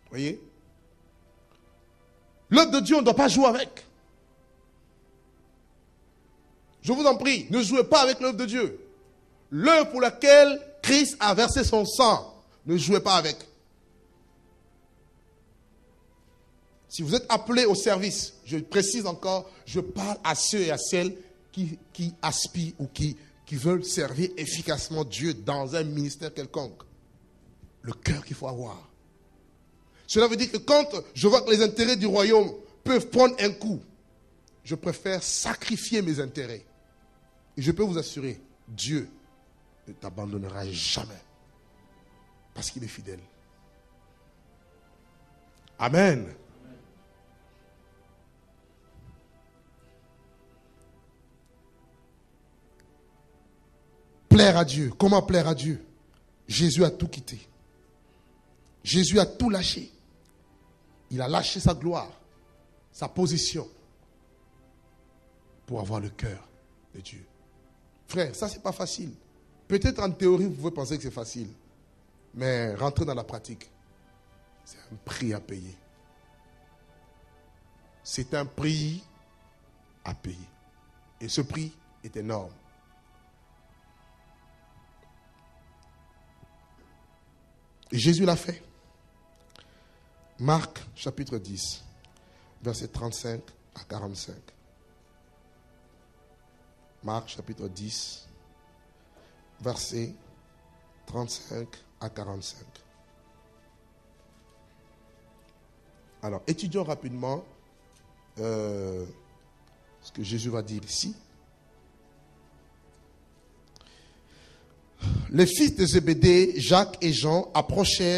Voyez? L'œuvre de Dieu, on ne doit pas jouer avec. Je vous en prie, ne jouez pas avec l'œuvre de Dieu. L'œuvre pour laquelle Christ a versé son sang, ne jouez pas avec. Si vous êtes appelé au service, je précise encore, je parle à ceux et à celles qui aspirent ou qui veulent servir efficacement Dieu dans un ministère quelconque. Le cœur qu'il faut avoir. Cela veut dire que quand je vois que les intérêts du royaume peuvent prendre un coup, je préfère sacrifier mes intérêts. Et je peux vous assurer, Dieu ne t'abandonnera jamais. Parce qu'il est fidèle. Amen. Plaire à Dieu. Comment plaire à Dieu? Jésus a tout quitté. Jésus a tout lâché. Il a lâché sa gloire, sa position, pour avoir le cœur de Dieu. Frère, ça c'est pas facile. Peut-être en théorie vous pouvez penser que c'est facile. Mais rentrer dans la pratique, c'est un prix à payer. C'est un prix à payer. Et ce prix est énorme. Et Jésus l'a fait. Marc chapitre 10, versets 35 à 45. Marc chapitre 10, versets 35 à 45. Alors, étudions rapidement ce que Jésus va dire ici. Les fils de Zébédée, Jacques et Jean,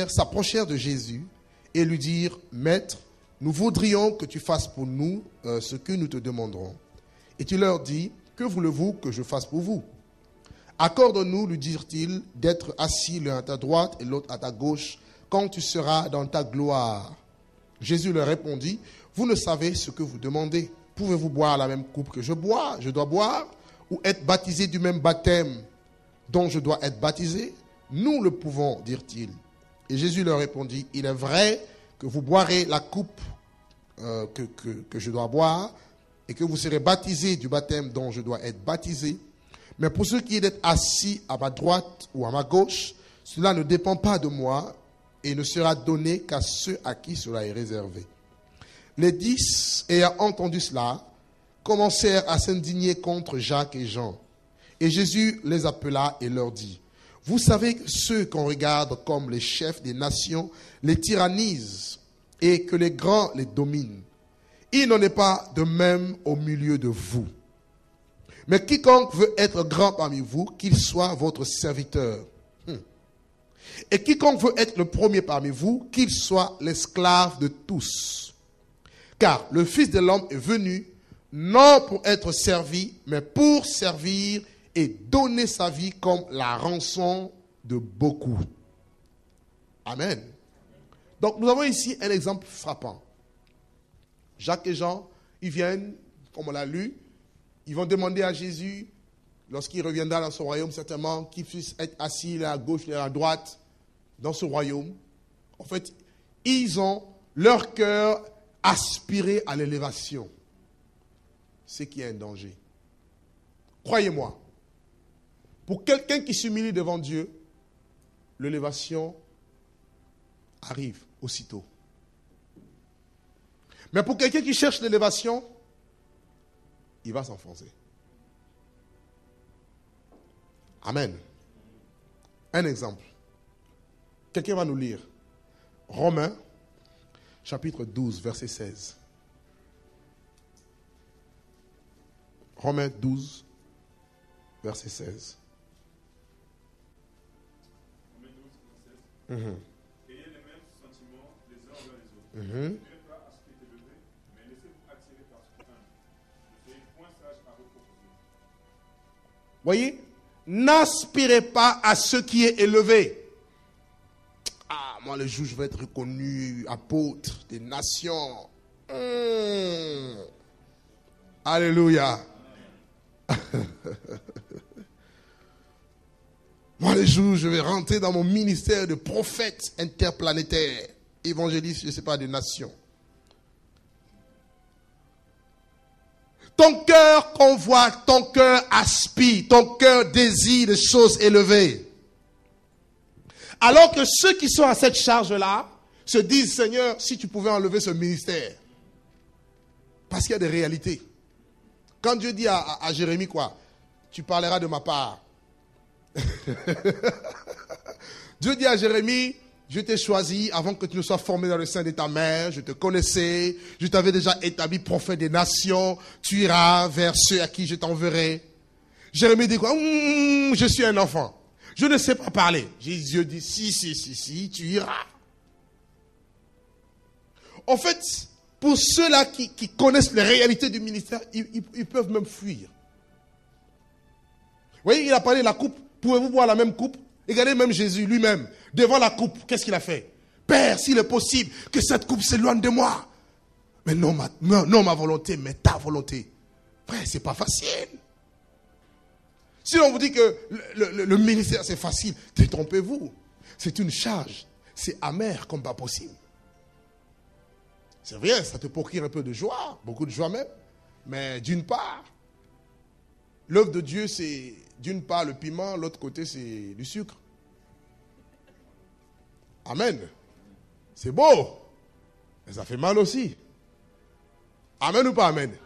s'approchèrent de Jésus et lui dirent, Maître, nous voudrions que tu fasses pour nous ce que nous te demanderons. Et tu leur dis, que voulez-vous que je fasse pour vous? Accorde-nous, lui dirent-ils, d'être assis l'un à ta droite et l'autre à ta gauche, quand tu seras dans ta gloire. Jésus leur répondit, vous ne savez ce que vous demandez. Pouvez-vous boire la même coupe que je dois boire, ou être baptisé du même baptême dont je dois être baptisé? Nous le pouvons, dirent-ils. Et Jésus leur répondit, il est vrai que vous boirez la coupe que je dois boire, et que vous serez baptisés du baptême dont je dois être baptisé. Mais pour ce qui est d'être assis à ma droite ou à ma gauche, cela ne dépend pas de moi et ne sera donné qu'à ceux à qui cela est réservé. Les 10, ayant entendu cela, commencèrent à s'indigner contre Jacques et Jean. Et Jésus les appela et leur dit, vous savez que ceux qu'on regarde comme les chefs des nations les tyrannisent et que les grands les dominent. Il n'en est pas de même au milieu de vous. Mais quiconque veut être grand parmi vous, qu'il soit votre serviteur. Et quiconque veut être le premier parmi vous, qu'il soit l'esclave de tous. Car le Fils de l'homme est venu, non pour être servi, mais pour servir et donner sa vie comme la rançon de beaucoup. Amen. Donc nous avons ici un exemple frappant. Jacques et Jean, ils viennent, comme on l'a lu, ils vont demander à Jésus, lorsqu'il reviendra dans son royaume, certainement, qu'il puisse être assis là à gauche, là à droite, dans ce royaume. En fait, ils ont leur cœur aspiré à l'élévation. C'est qu'il y a un danger. Croyez-moi, pour quelqu'un qui s'humilie devant Dieu, l'élévation arrive aussitôt. Mais pour quelqu'un qui cherche l'élévation, il va s'enfoncer. Amen. Un exemple. Quelqu'un va nous lire. Romains, chapitre 12, verset 16. Romains 12, verset 16. Romains 12, verset 16. Ayez les mêmes sentiments les uns envers les autres. Ne pas à ce qui est élevé, mais laissez-vous attirer par ce qui est humble. Ne soyez point sage à vos propres yeux. Voyez, n'aspirez pas à ce qui est élevé. Ah, moi le jour je vais être reconnu apôtre des nations. Alléluia. Moi le jour je vais rentrer dans mon ministère de prophète interplanétaire, évangéliste, je ne sais pas, des nations. Ton cœur convoite, ton cœur aspire, ton cœur désire des choses élevées. Alors que ceux qui sont à cette charge-là se disent, Seigneur, si tu pouvais enlever ce ministère. Parce qu'il y a des réalités. Quand Dieu dit à Jérémie quoi? Tu parleras de ma part. Dieu dit à Jérémie, je t'ai choisi avant que tu ne sois formé dans le sein de ta mère, je te connaissais, je t'avais déjà établi prophète des nations, tu iras vers ceux à qui je t'enverrai. Jérémie dit quoi? Je suis un enfant, je ne sais pas parler. Dieu dit, si, tu iras. En fait, pour ceux-là qui connaissent les réalités du ministère, ils peuvent même fuir. Vous voyez, il a parlé de la coupe. Pouvez-vous boire la même coupe? Regardez même Jésus lui-même, devant la coupe, qu'est-ce qu'il a fait? Père, s'il est possible, que cette coupe s'éloigne de moi. Mais non ma volonté, mais ta volonté. Frère, c'est pas facile. Si on vous dit que le ministère c'est facile, détrompez-vous. C'est une charge. C'est amer comme pas possible. C'est vrai, ça te procure un peu de joie, beaucoup de joie même. Mais d'une part, l'œuvre de Dieu, c'est d'une part le piment, l'autre côté c'est du sucre. Amen. C'est beau, mais ça fait mal aussi. Amen ou pas amen? Amen.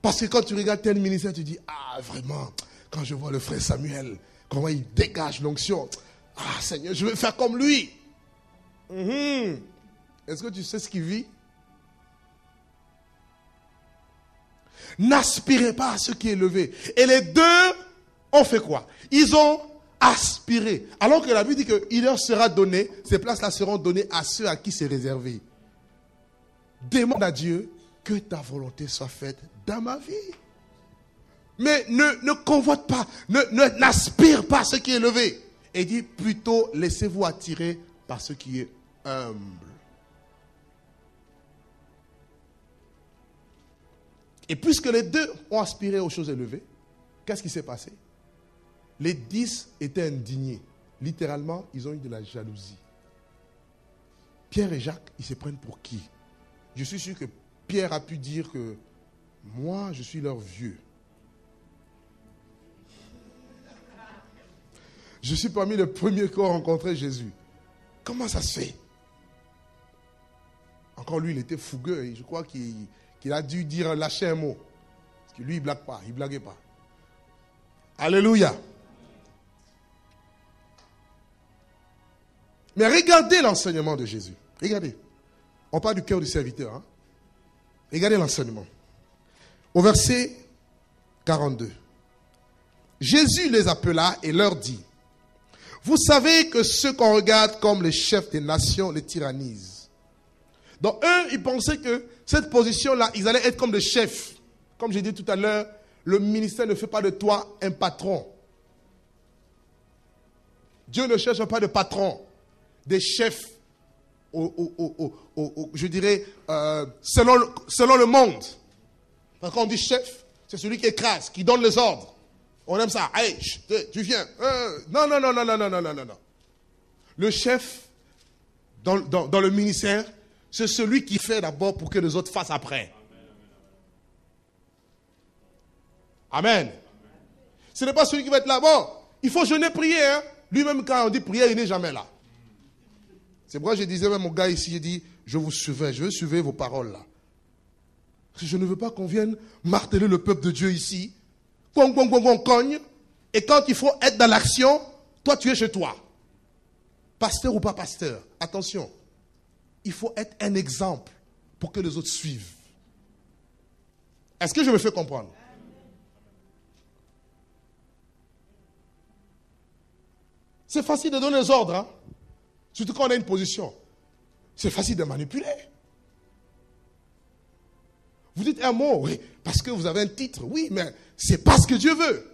Parce que quand tu regardes tel ministère, tu dis, ah vraiment, quand je vois le frère Samuel, comment il dégage l'onction, ah Seigneur, je veux faire comme lui. Est-ce que tu sais ce qu'il vit? N'aspirez pas à ce qui est élevé. Et les deux ont fait quoi? Ils ont aspirer. Alors que la Bible dit qu'il leur sera donné, ces places-là seront données à ceux à qui c'est réservé. Demande à Dieu que ta volonté soit faite dans ma vie. Mais ne convoite pas, n'aspire pas à ce qui est élevé. Et dit plutôt, laissez-vous attirer par ce qui est humble. Et puisque les deux ont aspiré aux choses élevées, qu'est-ce qui s'est passé? Les 10 étaient indignés. Littéralement, ils ont eu de la jalousie. Pierre et Jacques, ils se prennent pour qui? Je suis sûr que Pierre a pu dire que moi, je suis leur vieux. Je suis parmi les premiers qui ont rencontré Jésus. Comment ça se fait? Encore lui, il était fougueux. Et je crois qu'il a dû dire, lâcher un mot. Parce que lui, il ne blague pas. Il ne blaguait pas. Alléluia. Mais regardez l'enseignement de Jésus. Regardez. On parle du cœur du serviteur. Hein? Regardez l'enseignement. Au verset 42. Jésus les appela et leur dit: vous savez que ceux qu'on regarde comme les chefs des nations les tyrannisent. Donc eux, ils pensaient que cette position-là, ils allaient être comme des chefs. Comme j'ai dit tout à l'heure, le ministère ne fait pas de toi un patron. Dieu ne cherche pas de patron, des chefs, je dirais, selon le monde. Parce qu'on dit chef, c'est celui qui écrase, qui donne les ordres. On aime ça. Hey, tu viens. Non. Le chef, dans le ministère, c'est celui qui fait d'abord pour que les autres fassent après. Amen. Ce n'est pas celui qui va être là. Bon, il faut jeûner, prier. Hein. Lui-même, quand on dit prier, il n'est jamais là. C'est pourquoi je disais même au gars ici, j'ai dit, je vous suivais, je veux suivre vos paroles là. Parce que je ne veux pas qu'on vienne marteler le peuple de Dieu ici. On cogne. Et quand il faut être dans l'action, toi tu es chez toi. Pasteur ou pas pasteur, attention. Il faut être un exemple pour que les autres suivent. Est-ce que je me fais comprendre? C'est facile de donner les ordres, hein? Surtout quand on a une position. C'est facile de manipuler. Vous dites un mot, oui, parce que vous avez un titre, oui, mais c'est pas ce que Dieu veut.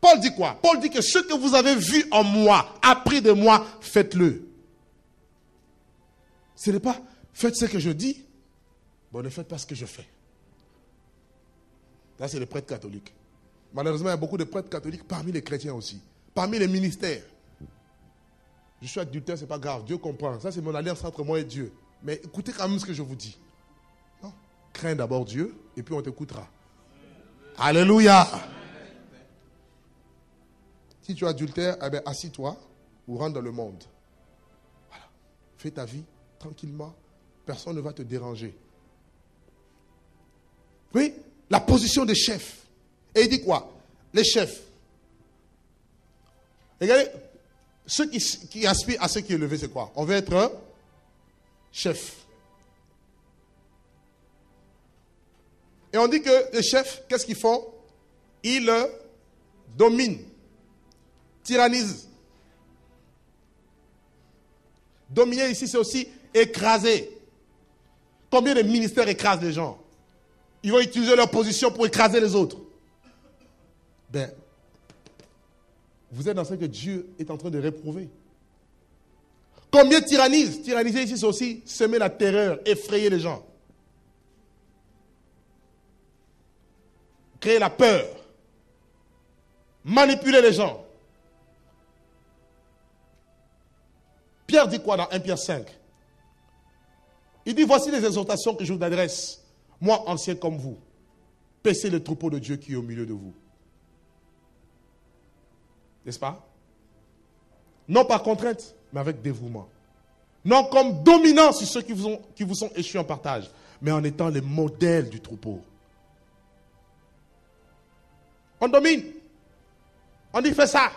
Paul dit quoi? Paul dit que ce que vous avez vu en moi, appris de moi, faites-le. Ce n'est pas faites ce que je dis, bon, ne faites pas ce que je fais. Là, c'est les prêtres catholiques. Malheureusement, il y a beaucoup de prêtres catholiques parmi les chrétiens aussi, parmi les ministères. Je suis adultère, c'est pas grave, Dieu comprend. Ça, c'est mon alliance entre moi et Dieu. Mais écoutez quand même ce que je vous dis. Non. Crains d'abord Dieu et puis on t'écoutera. Alléluia. Si tu es adultère, eh bien, assis-toi ou rentre dans le monde. Voilà. Fais ta vie tranquillement. Personne ne va te déranger. Oui, la position des chefs. Et il dit quoi? Les chefs. Regardez, ceux qui aspirent à ce qui est élevé, c'est quoi? On veut être un chef. Et on dit que les chefs, qu'est-ce qu'ils font? Ils dominent, tyrannisent. Dominer ici, c'est aussi écraser. Combien de ministères écrasent les gens? Ils vont utiliser leur position pour écraser les autres. Ben, vous êtes dans ce que Dieu est en train de réprouver. Combien tyrannisent? Tyranniser ici, c'est aussi semer la terreur, effrayer les gens. Créer la peur. Manipuler les gens. Pierre dit quoi dans 1 Pierre 5? Il dit, voici les exhortations que je vous adresse, moi ancien comme vous. Paissez le troupeau de Dieu qui est au milieu de vous. N'est-ce pas? Non par contrainte, mais avec dévouement. Non comme dominant sur ceux qui vous sont échus en partage, mais en étant les modèles du troupeau. On domine. On dit fais ça,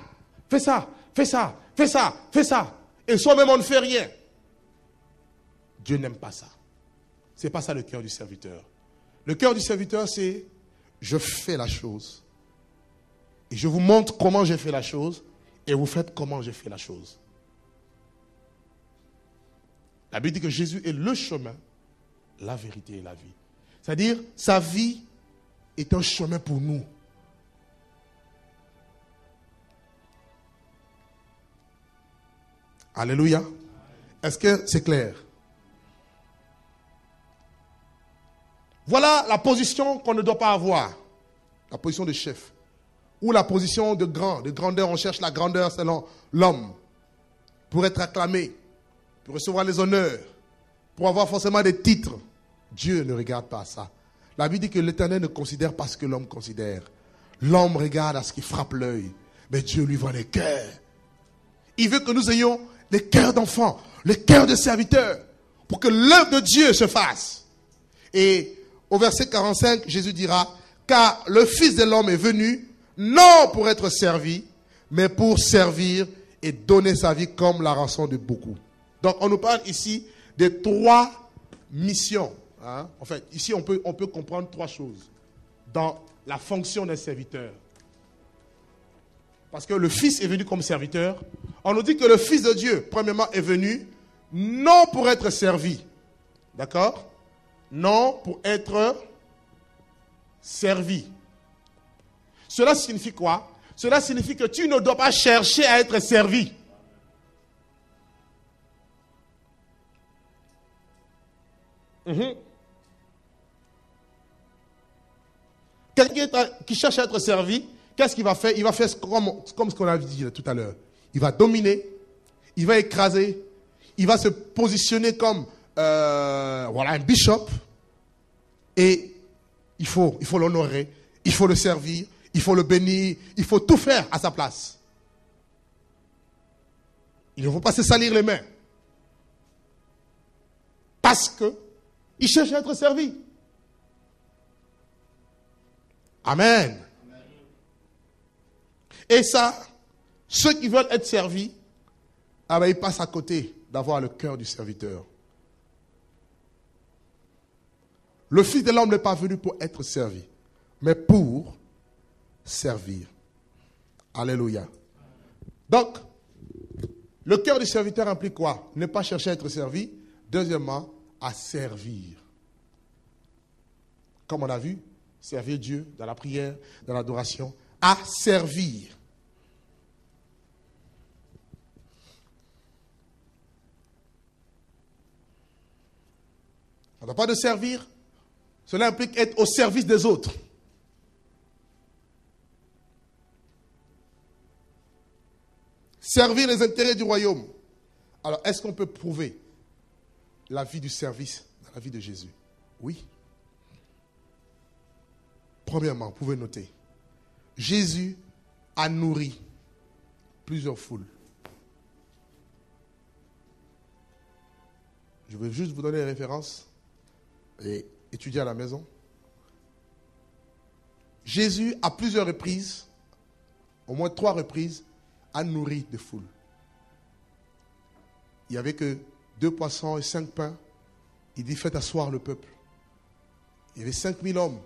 fais ça, fais ça, fais ça, fais ça. Et soi-même on ne fait rien. Dieu n'aime pas ça. Ce n'est pas ça le cœur du serviteur. Le cœur du serviteur, c'est je fais la chose Et je vous montre comment j'ai fait la chose, et vous faites comment j'ai fait la chose. La Bible dit que Jésus est le chemin, la vérité et la vie. C'est-à-dire, sa vie est un chemin pour nous. Alléluia. Est-ce que c'est clair? Voilà la position qu'on ne doit pas avoir. La position de chef. Ou la position de grand, de grandeur. On cherche la grandeur selon l'homme. Pour être acclamé. Pour recevoir les honneurs. Pour avoir forcément des titres. Dieu ne regarde pas ça. La Bible dit que l'Éternel ne considère pas ce que l'homme considère. L'homme regarde à ce qui frappe l'œil. Mais Dieu lui voit les cœurs. Il veut que nous ayons les cœurs d'enfants, les cœurs de serviteurs, pour que l'œuvre de Dieu se fasse. Et au verset 45, Jésus dira, car le Fils de l'homme est venu, non pour être servi, mais pour servir et donner sa vie comme la rançon de beaucoup. Donc on nous parle ici des 3 missions. Hein? En fait, ici on peut comprendre 3 choses dans la fonction d'un serviteur. Parce que le Fils est venu comme serviteur. On nous dit que le Fils de Dieu, premièrement, est venu non pour être servi. D'accord? Non pour être servi. Cela signifie quoi? Cela signifie que tu ne dois pas chercher à être servi. Quelqu'un qui cherche à être servi, qu'est-ce qu'il va faire? Il va faire comme ce qu'on a dit tout à l'heure. Il va dominer, il va écraser, il va se positionner comme un bishop. Et il faut l'honorer, il faut le servir, il faut le bénir, il faut tout faire à sa place. Il ne faut pas se salir les mains. Parce qu'il cherche à être servi. Amen. Et ça, ceux qui veulent être servis, ils passent à côté d'avoir le cœur du serviteur. Le Fils de l'homme n'est pas venu pour être servi, mais pour servir. Alléluia. Donc, le cœur du serviteur implique quoi? Ne pas chercher à être servi. Deuxièmement, à servir. Comme on a vu, servir Dieu dans la prière, dans l'adoration, à servir. On n'a pas de servir. Cela implique être au service des autres. Servir les intérêts du royaume. Alors, est-ce qu'on peut prouver la vie du service dans la vie de Jésus? Oui. Premièrement, vous pouvez noter. Jésus a nourri plusieurs foules. Je vais juste vous donner les références et étudier à la maison. Jésus, à plusieurs reprises, au moins 3 reprises, a nourri des foules. Il n'y avait que 2 poissons et 5 pains. Il dit, faites asseoir le peuple. Il y avait 5000 hommes.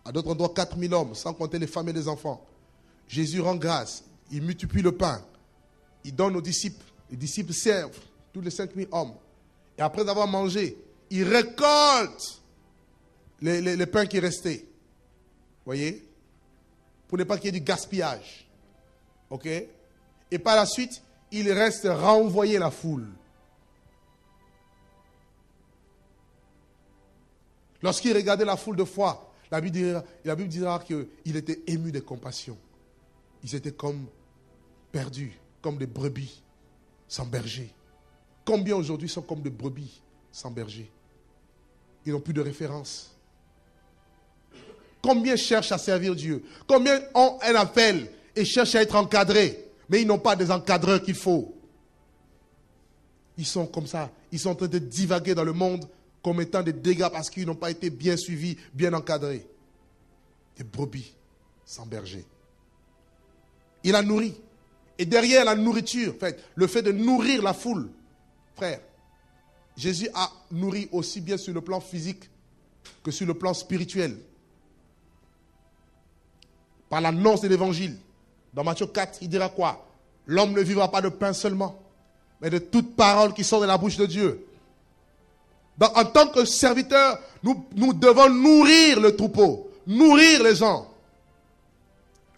À d'autres endroits, 4000 hommes, sans compter les femmes et les enfants. Jésus rend grâce. Il multiplie le pain. Il donne aux disciples. Les disciples servent tous les 5000 hommes. Et après avoir mangé, il récolte les pains qui restaient. Voyez? Pour ne pas qu'il y ait du gaspillage. Ok? Et par la suite, il reste renvoyer la foule. Lorsqu'il regardait la foule de fois, la Bible dira qu'il était ému de compassion. Ils étaient comme perdus, comme des brebis sans berger. Combien aujourd'hui sont comme des brebis sans berger? Ils n'ont plus de référence. Combien cherchent à servir Dieu? Combien ont un appel et cherchent à être encadrés, mais ils n'ont pas des encadreurs qu'il faut? Ils sont comme ça. Ils sont en train de divaguer dans le monde commettant des dégâts parce qu'ils n'ont pas été bien suivis, bien encadrés. Des brebis sans berger. Il a nourri. Et derrière la nourriture, le fait de nourrir la foule, frère, Jésus a nourri aussi bien sur le plan physique que sur le plan spirituel. par l'annonce de l'évangile. Dans Matthieu 4, il dira quoi? L'homme ne vivra pas de pain seulement, mais de toute parole qui sort de la bouche de Dieu. Donc, en tant que serviteurs, nous devons nourrir le troupeau, nourrir les gens,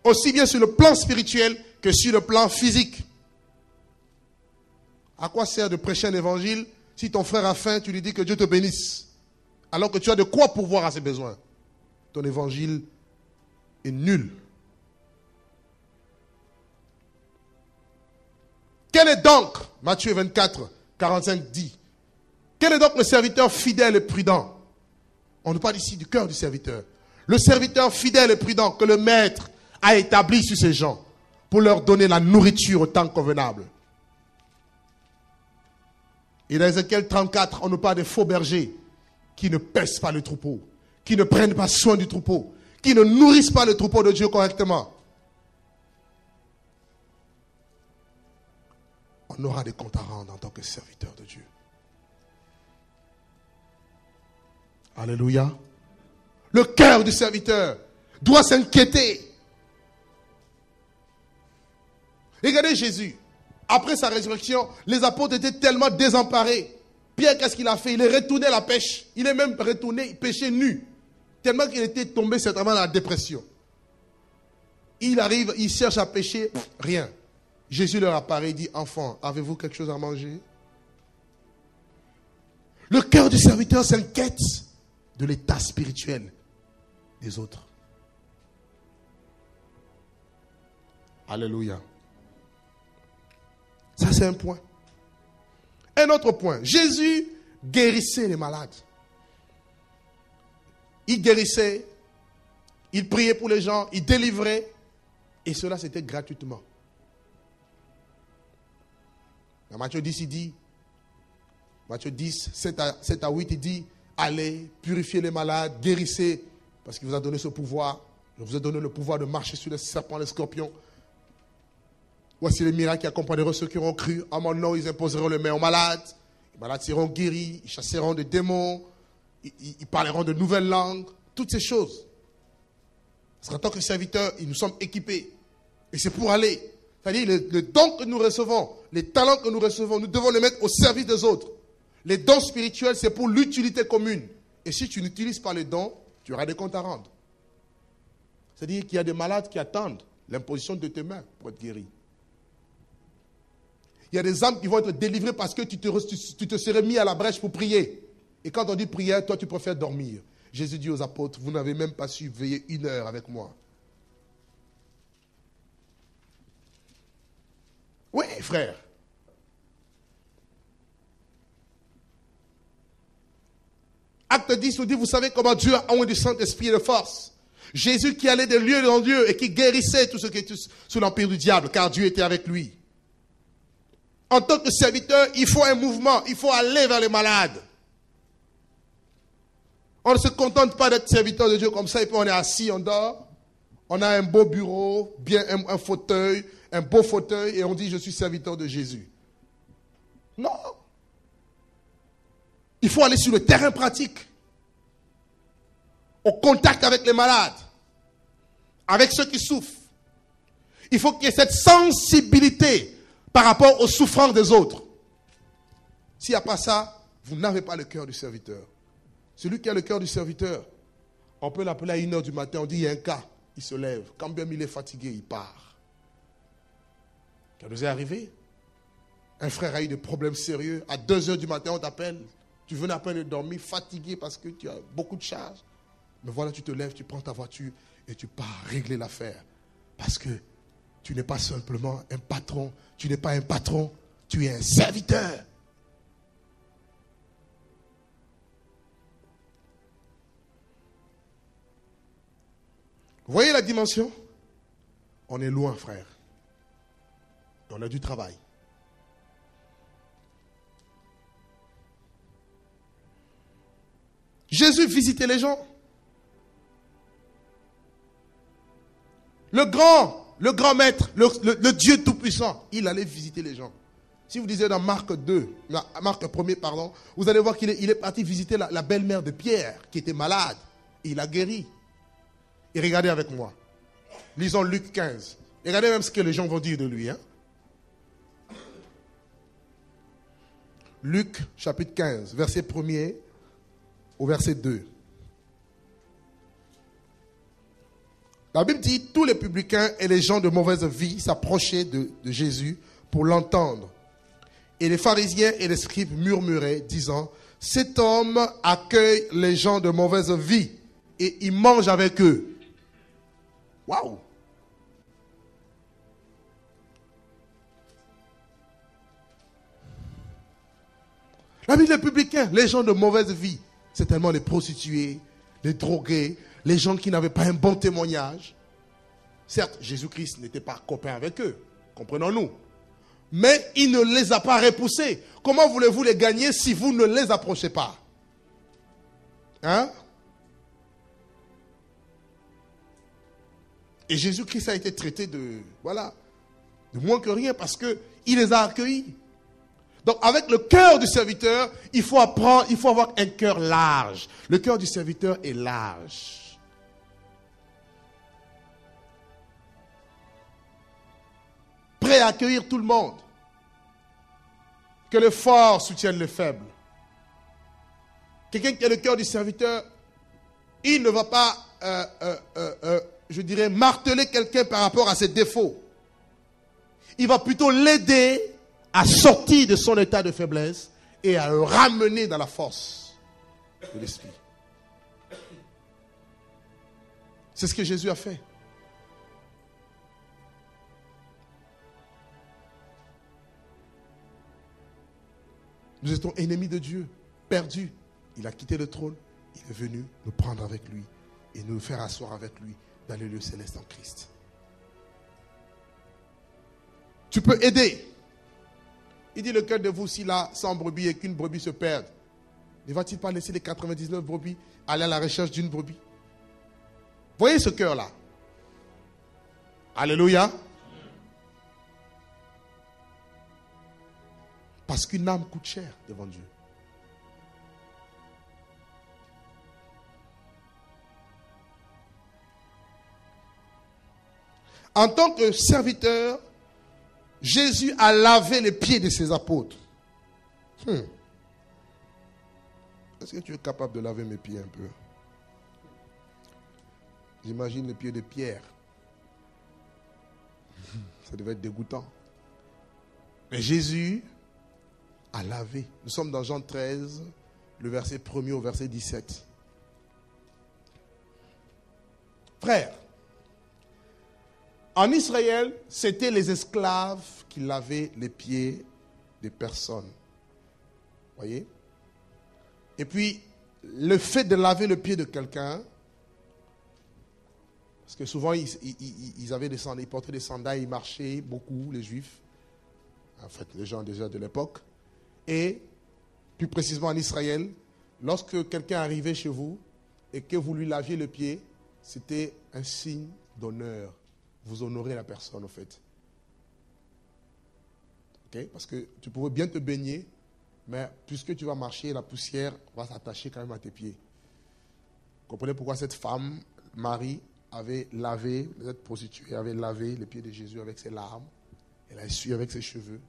aussi bien sur le plan spirituel que sur le plan physique. À quoi sert de prêcher un évangile si ton frère a faim, tu lui dis que Dieu te bénisse, alors que tu as de quoi pourvoir à ses besoins? Ton évangile est nul. Quel est donc, Matthieu 24, 45 dit, quel est donc le serviteur fidèle et prudent? On nous parle ici du cœur du serviteur. Le serviteur fidèle et prudent que le maître a établi sur ces gens pour leur donner la nourriture au temps convenable. Et dans Ézéchiel 34, on nous parle des faux bergers qui ne pèsent pas le troupeau, qui ne prennent pas soin du troupeau, qui ne nourrissent pas le troupeau de Dieu correctement. On aura des comptes à rendre en tant que serviteur de Dieu. Alléluia. Le cœur du serviteur doit s'inquiéter. Regardez Jésus. Après sa résurrection, les apôtres étaient tellement désemparés. Pierre, qu'est-ce qu'il a fait? Il est retourné à la pêche. Il est même retourné pêcher nu. Tellement qu'il était tombé certainement dans la dépression. Il arrive, il cherche à pêcher, rien. Jésus leur apparaît et dit, enfants, avez-vous quelque chose à manger? Le cœur du serviteur s'inquiète de l'état spirituel des autres. Alléluia. Ça, c'est un point. Un autre point. Jésus guérissait les malades. Il guérissait, il priait pour les gens, il délivrait. Et cela, c'était gratuitement. Dans Matthieu 10, il dit, Matthieu 10, 7 à 8, il dit, allez, purifiez les malades, guérissez, parce qu'il vous a donné ce pouvoir. Je vous ai donné le pouvoir de marcher sur les serpents, les scorpions. Voici les miracles qui accompagneront ceux qui auront cru. En mon nom, ils imposeront les mains aux malades. Les malades seront guéris, ils chasseront des démons, ils parleront de nouvelles langues, toutes ces choses. Parce qu'en tant que serviteurs, nous sommes équipés. Et c'est pour aller. C'est-à-dire, le don que nous recevons, les talents que nous recevons, nous devons les mettre au service des autres. Les dons spirituels, c'est pour l'utilité commune. Et si tu n'utilises pas les dons, tu auras des comptes à rendre. C'est-à-dire qu'il y a des malades qui attendent l'imposition de tes mains pour être guéris. Il y a des âmes qui vont être délivrées parce que tu te serais mis à la brèche pour prier. Et quand on dit prière, toi tu préfères dormir. Jésus dit aux apôtres, vous n'avez même pas su veiller 1 heure avec moi. Oui, frère. Acte 10 nous dit, vous savez comment Dieu a oint du Saint-Esprit et de force. Jésus qui allait de lieu en lieu et qui guérissait tout ce qui était sous l'empire du diable, car Dieu était avec lui. En tant que serviteur, il faut un mouvement, il faut aller vers les malades. On ne se contente pas d'être serviteur de Dieu comme ça et puis on est assis, on dort. On a un beau bureau, bien un fauteuil, un beau fauteuil et on dit je suis serviteur de Jésus. Non. Il faut aller sur le terrain pratique, au contact avec les malades, avec ceux qui souffrent. Il faut qu'il y ait cette sensibilité par rapport aux souffrances des autres. S'il n'y a pas ça, vous n'avez pas le cœur du serviteur. Celui qui a le cœur du serviteur, on peut l'appeler à 1h du matin, on dit il y a un cas, il se lève. Quand bien il est fatigué, il part. Ça nous est arrivé. Un frère a eu des problèmes sérieux. À 2h du matin, on t'appelle. Tu venais à peine de dormir, fatigué parce que tu as beaucoup de charges. Mais voilà, tu te lèves, tu prends ta voiture et tu pars régler l'affaire. Parce que tu n'es pas simplement un patron. Tu n'es pas un patron, tu es un serviteur. Vous voyez la dimension? On est loin, frère. On a du travail. Jésus visitait les gens. Le grand maître, le Dieu tout-puissant, il allait visiter les gens. Si vous lisez dans Marc 1er, pardon, vous allez voir qu'il est parti visiter la belle-mère de Pierre, qui était malade. Et il a guéri. Et regardez avec moi. Lisons Luc 15. Et regardez même ce que les gens vont dire de lui. Hein. Luc chapitre 15, verset 1er au verset 2. La Bible dit, tous les publicains et les gens de mauvaise vie s'approchaient de Jésus pour l'entendre. Et les pharisiens et les scribes murmuraient, disant, cet homme accueille les gens de mauvaise vie et il mange avec eux. Waouh! La Bible des publicains, les gens de mauvaise vie, c'est tellement les prostituées, les drogués, les gens qui n'avaient pas un bon témoignage. Certes, Jésus-Christ n'était pas copain avec eux, comprenons-nous. Mais il ne les a pas repoussés. Comment voulez-vous les gagner si vous ne les approchez pas? Hein? Et Jésus-Christ a été traité de moins que rien parce qu'il les a accueillis. Donc avec le cœur du serviteur, il faut avoir un cœur large. Le cœur du serviteur est large. Prêt à accueillir tout le monde. Que le fort soutienne le faible. Quelqu'un qui a le cœur du serviteur, il ne va pas, marteler quelqu'un par rapport à ses défauts. Il va plutôt l'aider à sortir de son état de faiblesse et à le ramener dans la force de l'esprit. C'est ce que Jésus a fait. Nous étions ennemis de Dieu, perdus. Il a quitté le trône, il est venu nous prendre avec lui et nous faire asseoir avec lui dans les lieux célestes en Christ. Tu peux aider. Il dit, lequel de vous, s'il a 100 brebis et qu'une brebis se perde, ne va-t-il pas laisser les 99 brebis aller à la recherche d'une brebis? Voyez ce cœur-là. Alléluia. Parce qu'une âme coûte cher devant Dieu. En tant que serviteur, Jésus a lavé les pieds de ses apôtres. Est-ce que tu es capable de laver mes pieds un peu? J'imagine les pieds de Pierre. Ça devait être dégoûtant. Mais Jésus a lavé. Nous sommes dans Jean 13, le verset 1er au verset 17. Frère, en Israël, c'était les esclaves qui lavaient les pieds des personnes. Voyez? Et puis, le fait de laver le pied de quelqu'un, parce que souvent, ils portaient des sandales, ils marchaient beaucoup, les Juifs, en fait, les gens déjà de l'époque. Et, plus précisément en Israël, lorsque quelqu'un arrivait chez vous et que vous lui laviez le pied, c'était un signe d'honneur. Vous honorez la personne, en fait. Okay? Parce que tu pouvais bien te baigner, mais puisque tu vas marcher, la poussière va s'attacher quand même à tes pieds. Vous comprenez pourquoi cette femme, Marie, avait lavé, cette prostituée avait lavé les pieds de Jésus avec ses larmes. Elle a essuyé avec ses cheveux.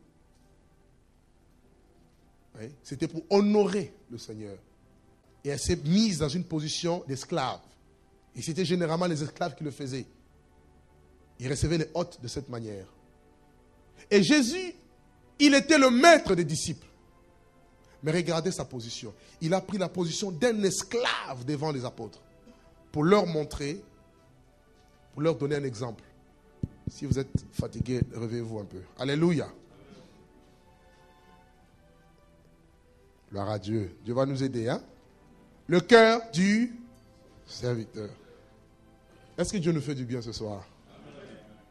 Oui? C'était pour honorer le Seigneur. Et elle s'est mise dans une position d'esclave. Et c'était généralement les esclaves qui le faisaient. Ils recevaient les hôtes de cette manière. Et Jésus, il était le maître des disciples. Mais regardez sa position. Il a pris la position d'un esclave devant les apôtres. Pour leur montrer, pour leur donner un exemple. Si vous êtes fatigué, réveillez-vous un peu. Alléluia. Gloire à Dieu. Dieu va nous aider. Hein? Le cœur du serviteur. Est-ce que Dieu nous fait du bien ce soir?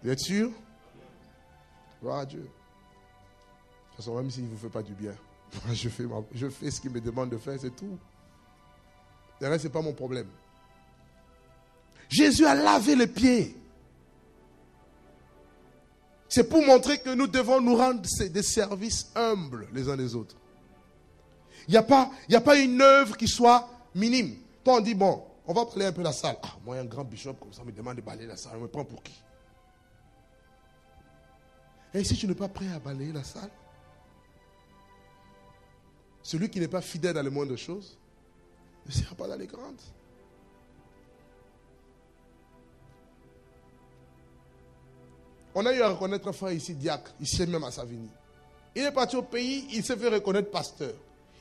Vous êtes sûr? Gloire à Dieu. De toute façon, même s'il ne vous fait pas du bien, je fais ce qu'il me demande de faire, c'est tout. Le reste, ce n'est pas mon problème. Jésus a lavé les pieds. C'est pour montrer que nous devons nous rendre des services humbles les uns les autres. Il n'y a pas une œuvre qui soit minime. Toi, on dit, bon, On va balayer un peu la salle. Ah, moi, un grand bishop comme ça me demande de balayer la salle. On me prend pour qui? Et si tu n'es pas prêt à balayer la salle, celui qui n'est pas fidèle dans les moindres choses ne sera pas dans les grandes. On a eu à reconnaître un frère ici, diacre, ici même à Savigny. Il est parti au pays, il s'est fait reconnaître pasteur.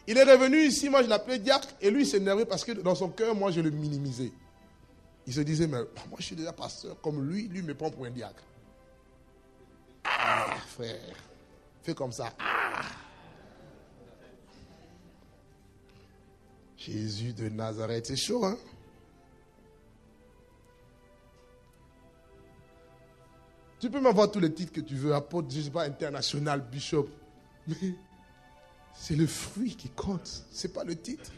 Il est revenu ici, moi je l'appelais diacre, et lui il s'énervait parce que dans son cœur, moi je le minimisais. Il se disait, mais moi je suis déjà pasteur, comme lui me prend pour un diacre. Ah, frère, fais comme ça. Ah. Jésus de Nazareth, c'est chaud, hein? Tu peux m'avoir tous les titres que tu veux, apôtre, je ne sais pas, international, bishop. Mais c'est le fruit qui compte, ce n'est pas le titre.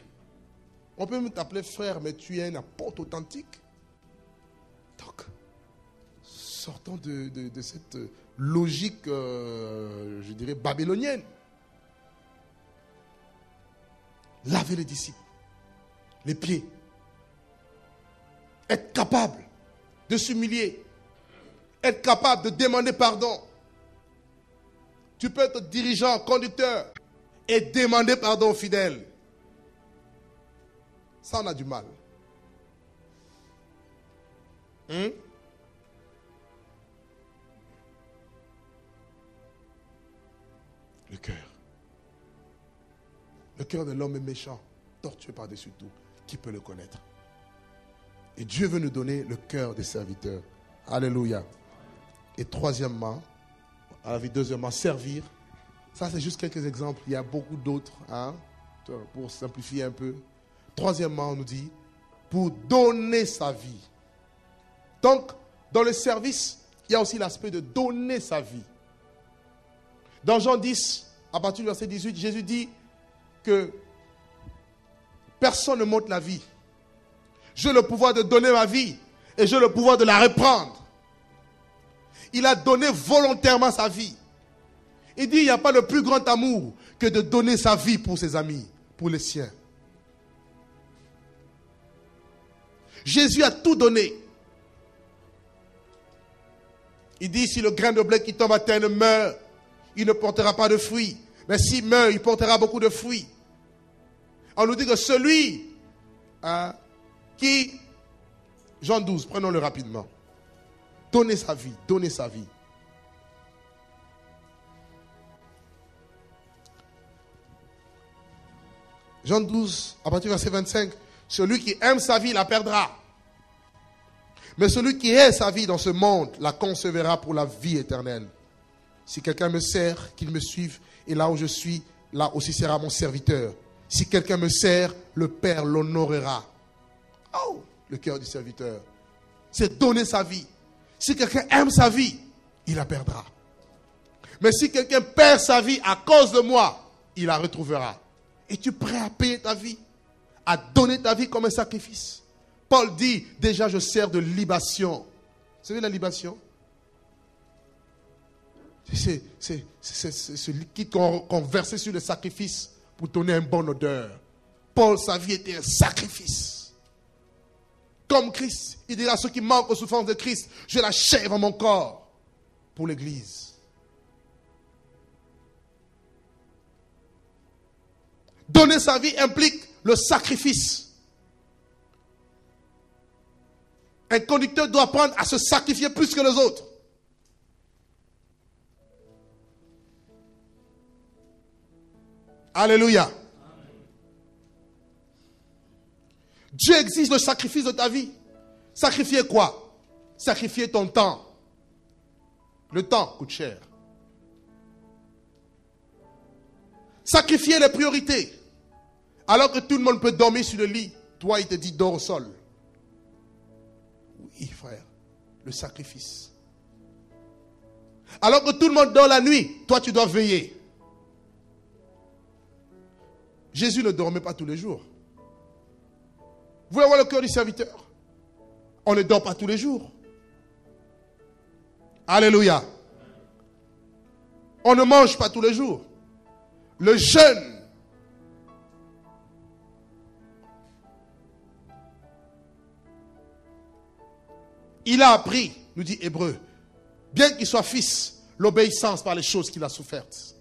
On peut me t'appeler frère, mais tu es un apôtre authentique. Donc, sortons de cette logique, je dirais, babylonienne. Laver les disciples, les pieds. Être capable de s'humilier. Être capable de demander pardon. Tu peux être dirigeant, conducteur et demander pardon aux fidèles. Ça, on a du mal. Le cœur. Le cœur de l'homme est méchant, tortueux par-dessus tout. Qui peut le connaître? Et Dieu veut nous donner le cœur des serviteurs. Alléluia. Et troisièmement, deuxièmement, servir. Ça, c'est juste quelques exemples. Il y a beaucoup d'autres, hein, pour simplifier un peu. Troisièmement, on nous dit, pour donner sa vie. Donc, dans le service, il y a aussi l'aspect de donner sa vie. Dans Jean 10, à partir du verset 18, Jésus dit que personne ne m'ôte la vie. J'ai le pouvoir de donner ma vie et j'ai le pouvoir de la reprendre. Il a donné volontairement sa vie. Il dit, il n'y a pas de plus grand amour que de donner sa vie pour ses amis, pour les siens. Jésus a tout donné. Il dit, si le grain de blé qui tombe à terre meurt, il ne portera pas de fruits. Mais s'il meurt, il portera beaucoup de fruits. On nous dit que celui qui... Jean 12, prenons-le rapidement. Donner sa vie, donner sa vie. Jean 12, à partir du verset 25. Celui qui aime sa vie la perdra. Mais celui qui hait sa vie dans ce monde la conservera pour la vie éternelle. Si quelqu'un me sert, qu'il me suive. Et là où je suis, là aussi sera mon serviteur. Si quelqu'un me sert, le Père l'honorera. Oh, le cœur du serviteur. C'est donner sa vie. Si quelqu'un aime sa vie, il la perdra. Mais si quelqu'un perd sa vie à cause de moi, il la retrouvera. Es-tu prêt à payer ta vie? À donner ta vie comme un sacrifice? Paul dit, déjà je sers de libation. Vous savez la libation? C'est ce liquide qu'on versait sur le sacrifice pour donner une bonne odeur. Paul, sa vie était un sacrifice. Comme Christ, il dira à ceux qui manquent aux souffrances de Christ, je l'achève en mon corps pour l'Église. Donner sa vie implique le sacrifice. Un conducteur doit apprendre à se sacrifier plus que les autres. Alléluia. Dieu exige le sacrifice de ta vie. Sacrifier quoi? Sacrifier ton temps. Le temps coûte cher. Sacrifier les priorités. Alors que tout le monde peut dormir sur le lit, toi il te dit dors au sol. Oui frère, le sacrifice. Alors que tout le monde dort la nuit, toi tu dois veiller. Jésus ne dormait pas tous les jours. Vous voulez avoir le cœur du serviteur? On ne dort pas tous les jours. Alléluia. On ne mange pas tous les jours. Le jeûne Il a appris, nous dit Hébreu, bien qu'il soit fils, l'obéissance par les choses qu'il a souffertes.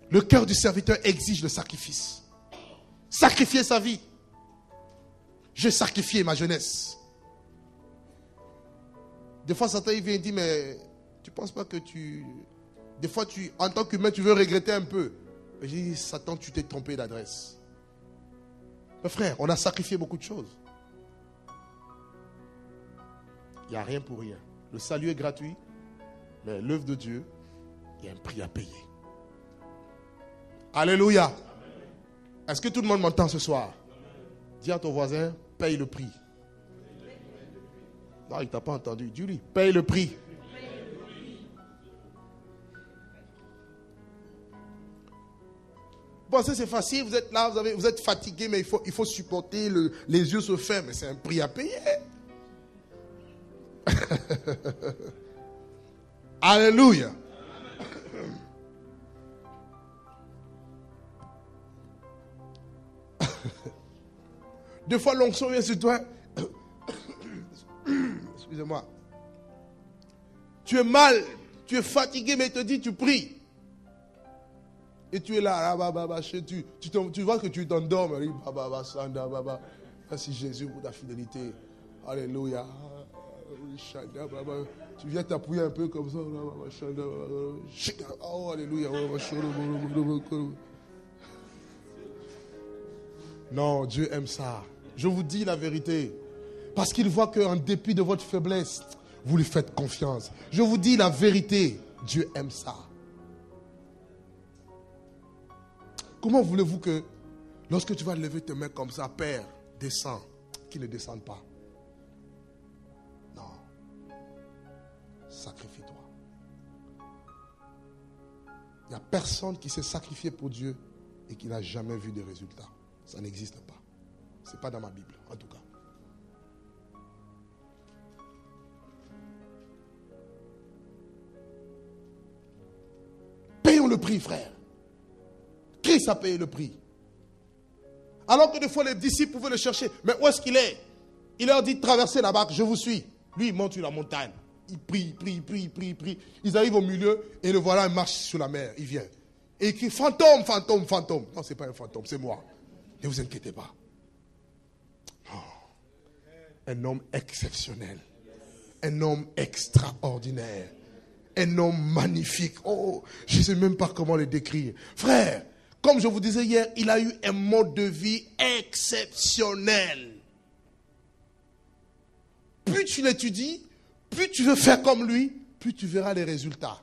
Le cœur du serviteur exige le sacrifice. Sacrifier sa vie. J'ai sacrifié ma jeunesse. Des fois, Satan il vient et dit, mais tu ne penses pas que des fois, en tant qu'humain, tu veux regretter un peu. Mais j'ai dit, Satan, tu t'es trompé d'adresse. Mais frère, on a sacrifié beaucoup de choses. Il n'y a rien pour rien. Le salut est gratuit, mais l'œuvre de Dieu, il y a un prix à payer. Alléluia. Est-ce que tout le monde m'entend ce soir? Dis à ton voisin, paye le prix. Non, il ne t'a pas entendu. Dis-lui, paye le prix. Bon, ça c'est facile, vous êtes là, vous êtes fatigué, mais il faut supporter, les yeux se ferment, mais c'est un prix à payer. Alléluia. Deux fois l'onction vient sur toi. Excusez-moi. Tu es mal, tu es fatigué, mais il te dit tu pries. Et tu es là, tu vois que tu t'endors, mais merci Jésus pour ta fidélité. Alléluia. Tu viens t'appuyer un peu comme ça. Oh, alléluia. Non, Dieu aime ça. Je vous dis la vérité. Parce qu'il voit qu'en dépit de votre faiblesse, vous lui faites confiance. Je vous dis la vérité. Dieu aime ça. Comment voulez-vous que, lorsque tu vas lever tes mains comme ça, Père, descends, qu'ils ne descendent pas? Non. Sacrifie-toi. Il n'y a personne qui s'est sacrifié pour Dieu et qui n'a jamais vu de résultats. Ça n'existe pas. Ce n'est pas dans ma Bible, en tout cas. Payons le prix, frère. Christ a payé le prix. Alors que des fois les disciples pouvaient le chercher. Mais où est-ce qu'il est? Il leur dit traversez la barque, je vous suis. Lui, il monte sur la montagne. Il prie. Ils arrivent au milieu et le voilà, il marche sur la mer. Il vient. Et il crie fantôme. Non, ce n'est pas un fantôme, c'est moi. Ne vous inquiétez pas. Oh. Un homme exceptionnel. Un homme extraordinaire. Un homme magnifique. Oh, je ne sais même pas comment le décrire. Frère, comme je vous disais hier, il a eu un mode de vie exceptionnel. Plus tu l'étudies, plus tu veux faire comme lui, plus tu verras les résultats.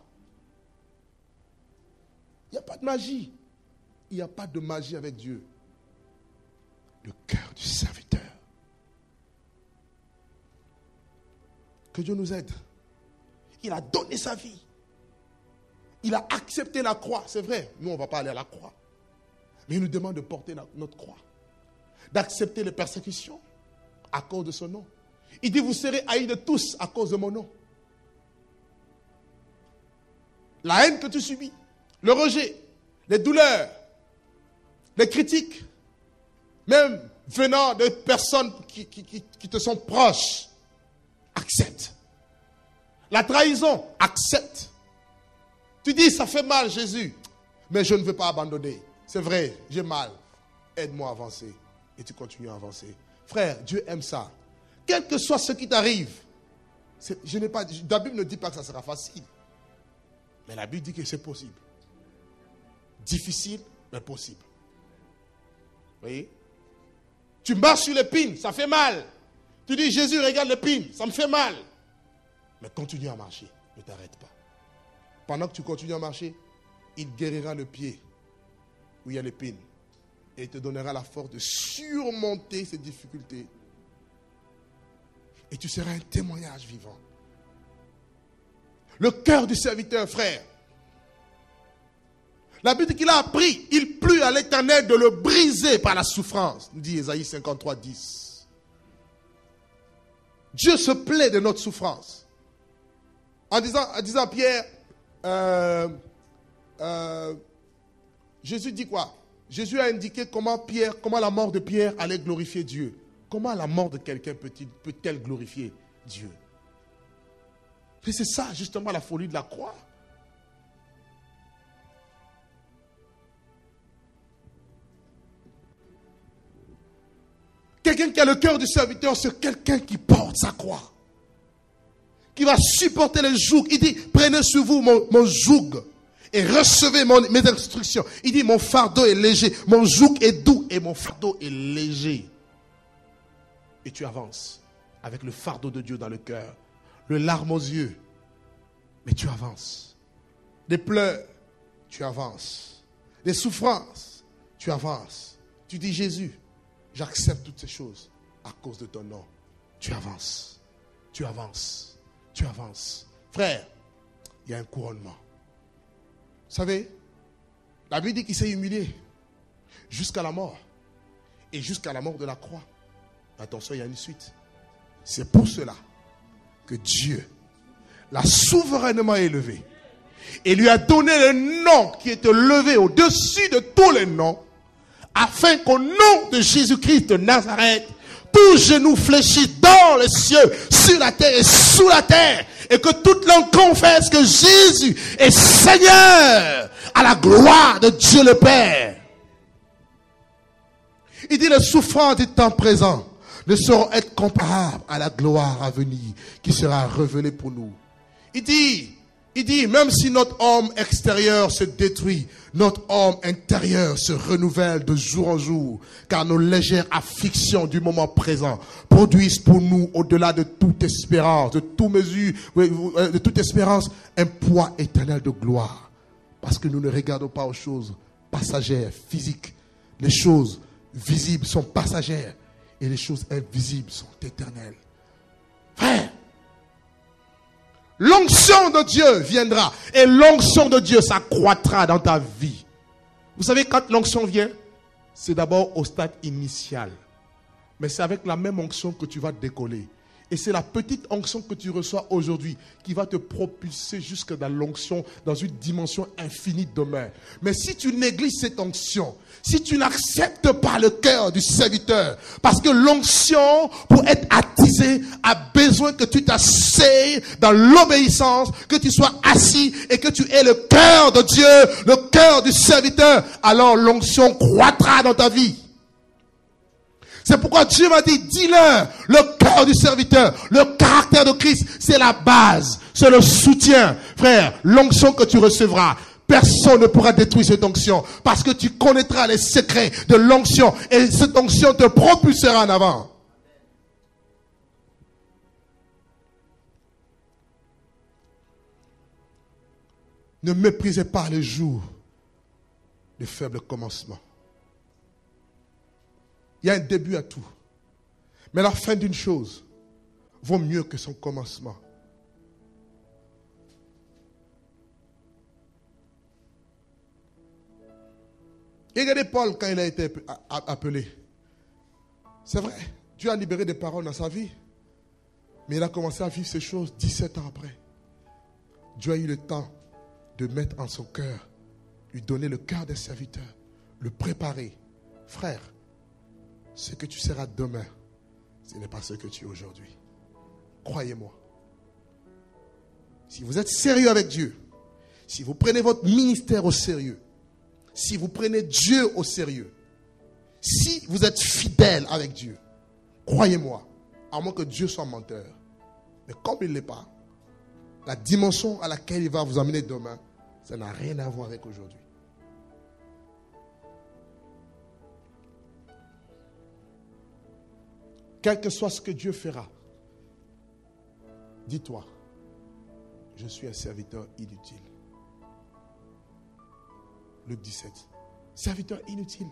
Il n'y a pas de magie. Il n'y a pas de magie avec Dieu. Le cœur du serviteur. Que Dieu nous aide. Il a donné sa vie. Il a accepté la croix. C'est vrai, nous on ne va pas aller à la croix. Mais il nous demande de porter notre croix. D'accepter les persécutions à cause de son nom. Il dit, vous serez haïs de tous à cause de mon nom. La haine que tu subis, le rejet, les douleurs, les critiques, même venant de personnes qui te sont proches, accepte. La trahison, accepte. Tu dis, ça fait mal, Jésus, mais je ne veux pas abandonner. C'est vrai, j'ai mal. Aide-moi à avancer. Et tu continues à avancer. Frère, Dieu aime ça. Quel que soit ce qui t'arrive, la Bible ne dit pas que ça sera facile. Mais la Bible dit que c'est possible. Difficile, mais possible. Vous voyez? Tu marches sur l'épine, ça fait mal. Tu dis, Jésus, regarde l'épine, ça me fait mal. Mais continue à marcher, ne t'arrête pas. Pendant que tu continues à marcher, il guérira le pied où il y a l'épine. Et il te donnera la force de surmonter ces difficultés. Et tu seras un témoignage vivant. Le cœur du serviteur, frère. La Bible dit qu'il a appris, il plut à l'Éternel de le briser par la souffrance, nous dit Ésaïe 53, 10. Dieu se plaît de notre souffrance. En disant à Pierre, Jésus dit quoi? Jésus a indiqué comment la mort de Pierre allait glorifier Dieu. comment la mort de quelqu'un peut-elle glorifier Dieu? Et c'est ça justement la folie de la croix. Quelqu'un qui a le cœur du serviteur, c'est quelqu'un qui porte sa croix. Qui va supporter les jougs. Il dit, prenez sur vous mon joug et recevez mes instructions. Il dit, mon fardeau est léger, mon joug est doux et mon fardeau est léger. Et tu avances avec le fardeau de Dieu dans le cœur, le larme aux yeux, mais tu avances. Des pleurs, tu avances. Des souffrances, tu avances. Tu dis, Jésus, j'accepte toutes ces choses à cause de ton nom. Tu avances, tu avances, tu avances. Frère, il y a un couronnement. Vous savez, la Bible dit qu'il s'est humilié jusqu'à la mort. Et jusqu'à la mort de la croix. Attention, il y a une suite. C'est pour cela que Dieu l'a souverainement élevé et lui a donné le nom qui est élevé au-dessus de tous les noms, afin qu'au nom de Jésus-Christ de Nazareth, tout genou fléchit dans les cieux, sur la terre et sous la terre, et que toute langue confesse que Jésus est Seigneur, à la gloire de Dieu le Père. Il dit, les souffrances du temps présent ne sauront être comparables à la gloire à venir qui sera révélée pour nous. Il dit, même si notre homme extérieur se détruit, notre homme intérieur se renouvelle de jour en jour, car nos légères afflictions du moment présent produisent pour nous, au-delà de toute espérance, de toute espérance, un poids éternel de gloire. Parce que nous ne regardons pas aux choses passagères, physiques. Les choses visibles sont passagères et les choses invisibles sont éternelles. Frère, l'onction de Dieu viendra et l'onction de Dieu s'accroîtra dans ta vie. Vous savez, quand l'onction vient, c'est d'abord au stade initial. Mais c'est avec la même onction que tu vas décoller. Et c'est la petite onction que tu reçois aujourd'hui qui va te propulser jusque dans l'onction, dans une dimension infinie demain. Mais si tu négliges cette onction, si tu n'acceptes pas le cœur du serviteur, parce que l'onction, pour être attisée, a besoin que tu t'asseyes dans l'obéissance, que tu sois assis et que tu aies le cœur de Dieu, le cœur du serviteur, alors l'onction croîtra dans ta vie. C'est pourquoi Dieu m'a dit, dis-leur, le cœur du serviteur, le caractère de Christ, c'est la base, c'est le soutien. Frère, l'onction que tu recevras, personne ne pourra détruire cette onction, parce que tu connaîtras les secrets de l'onction, et cette onction te propulsera en avant. Ne méprisez pas les jours de faible commencement. Il y a un début à tout. Mais la fin d'une chose vaut mieux que son commencement. Et regardez Paul quand il a été appelé. C'est vrai, Dieu a libéré des paroles dans sa vie. Mais il a commencé à vivre ces choses 17 ans après. Dieu a eu le temps de mettre en son cœur, lui donner le cœur des serviteurs, le préparer. Frère, ce que tu seras demain, ce n'est pas ce que tu es aujourd'hui. Croyez-moi. Si vous êtes sérieux avec Dieu, si vous prenez votre ministère au sérieux, si vous prenez Dieu au sérieux, si vous êtes fidèle avec Dieu, croyez-moi, à moins que Dieu soit menteur, mais comme il ne l'est pas, la dimension à laquelle il va vous amener demain, ça n'a rien à voir avec aujourd'hui. Quel que soit ce que Dieu fera, dis-toi, je suis un serviteur inutile. Luc 17. Serviteur inutile.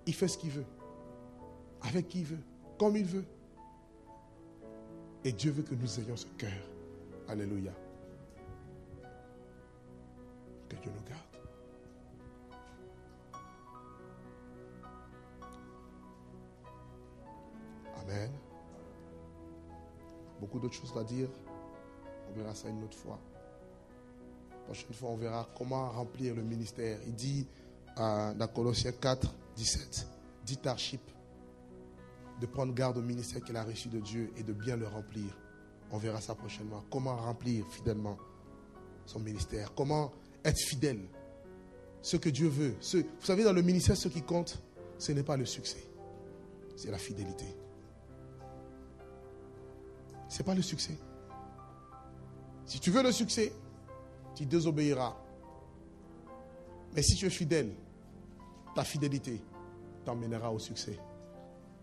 Il fait ce qu'il veut, avec qui il veut, comme il veut. Et Dieu veut que nous ayons ce cœur. Alléluia. Que Dieu nous garde. Amen. Beaucoup d'autres choses à dire. On verra ça une autre fois. La prochaine fois, on verra comment remplir le ministère. Il dit dans Colossiens 4, 17, dites Archippe, de prendre garde au ministère qu'elle a reçu de Dieu et de bien le remplir. On verra ça prochainement. Comment remplir fidèlement son ministère. Comment être fidèle. Ce que Dieu veut. Vous savez, dans le ministère, ce qui compte, ce n'est pas le succès. C'est la fidélité. Ce n'est pas le succès. Si tu veux le succès, tu désobéiras. Mais si tu es fidèle, ta fidélité t'emmènera au succès.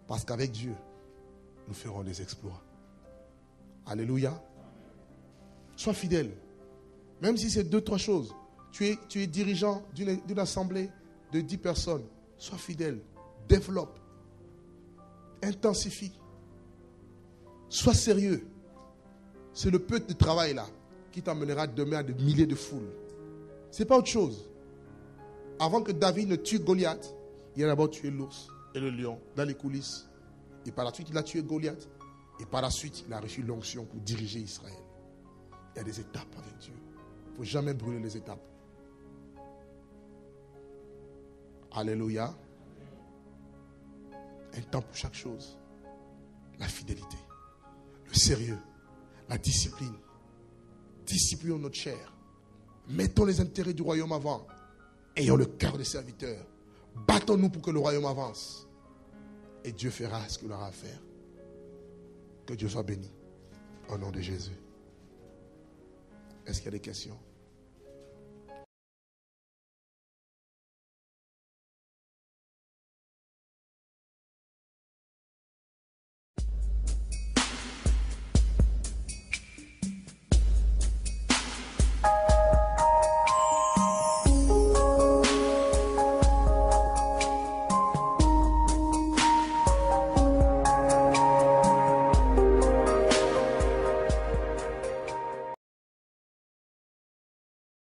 Parce qu'avec Dieu, nous ferons des exploits. Alléluia. Sois fidèle. Même si c'est 2-3 choses. Tu es dirigeant d'une assemblée de 10 personnes. Sois fidèle. Développe. Intensifie. Sois sérieux. C'est le peu de travail là qui t'emmènera demain à des milliers de foules. Ce n'est pas autre chose. Avant que David ne tue Goliath, il a d'abord tué l'ours et le lion dans les coulisses. Et par la suite, il a tué Goliath. Et par la suite, il a reçu l'onction pour diriger Israël. Il y a des étapes avec Dieu. Il ne faut jamais brûler les étapes. Alléluia. Un temps pour chaque chose. La fidélité, le sérieux, la discipline. Disciplinons notre chair. Mettons les intérêts du royaume avant. Ayons le cœur des serviteurs. Battons-nous pour que le royaume avance. Et Dieu fera ce qu'il aura à faire. Que Dieu soit béni. Au nom de Jésus. Est-ce qu'il y a des questions?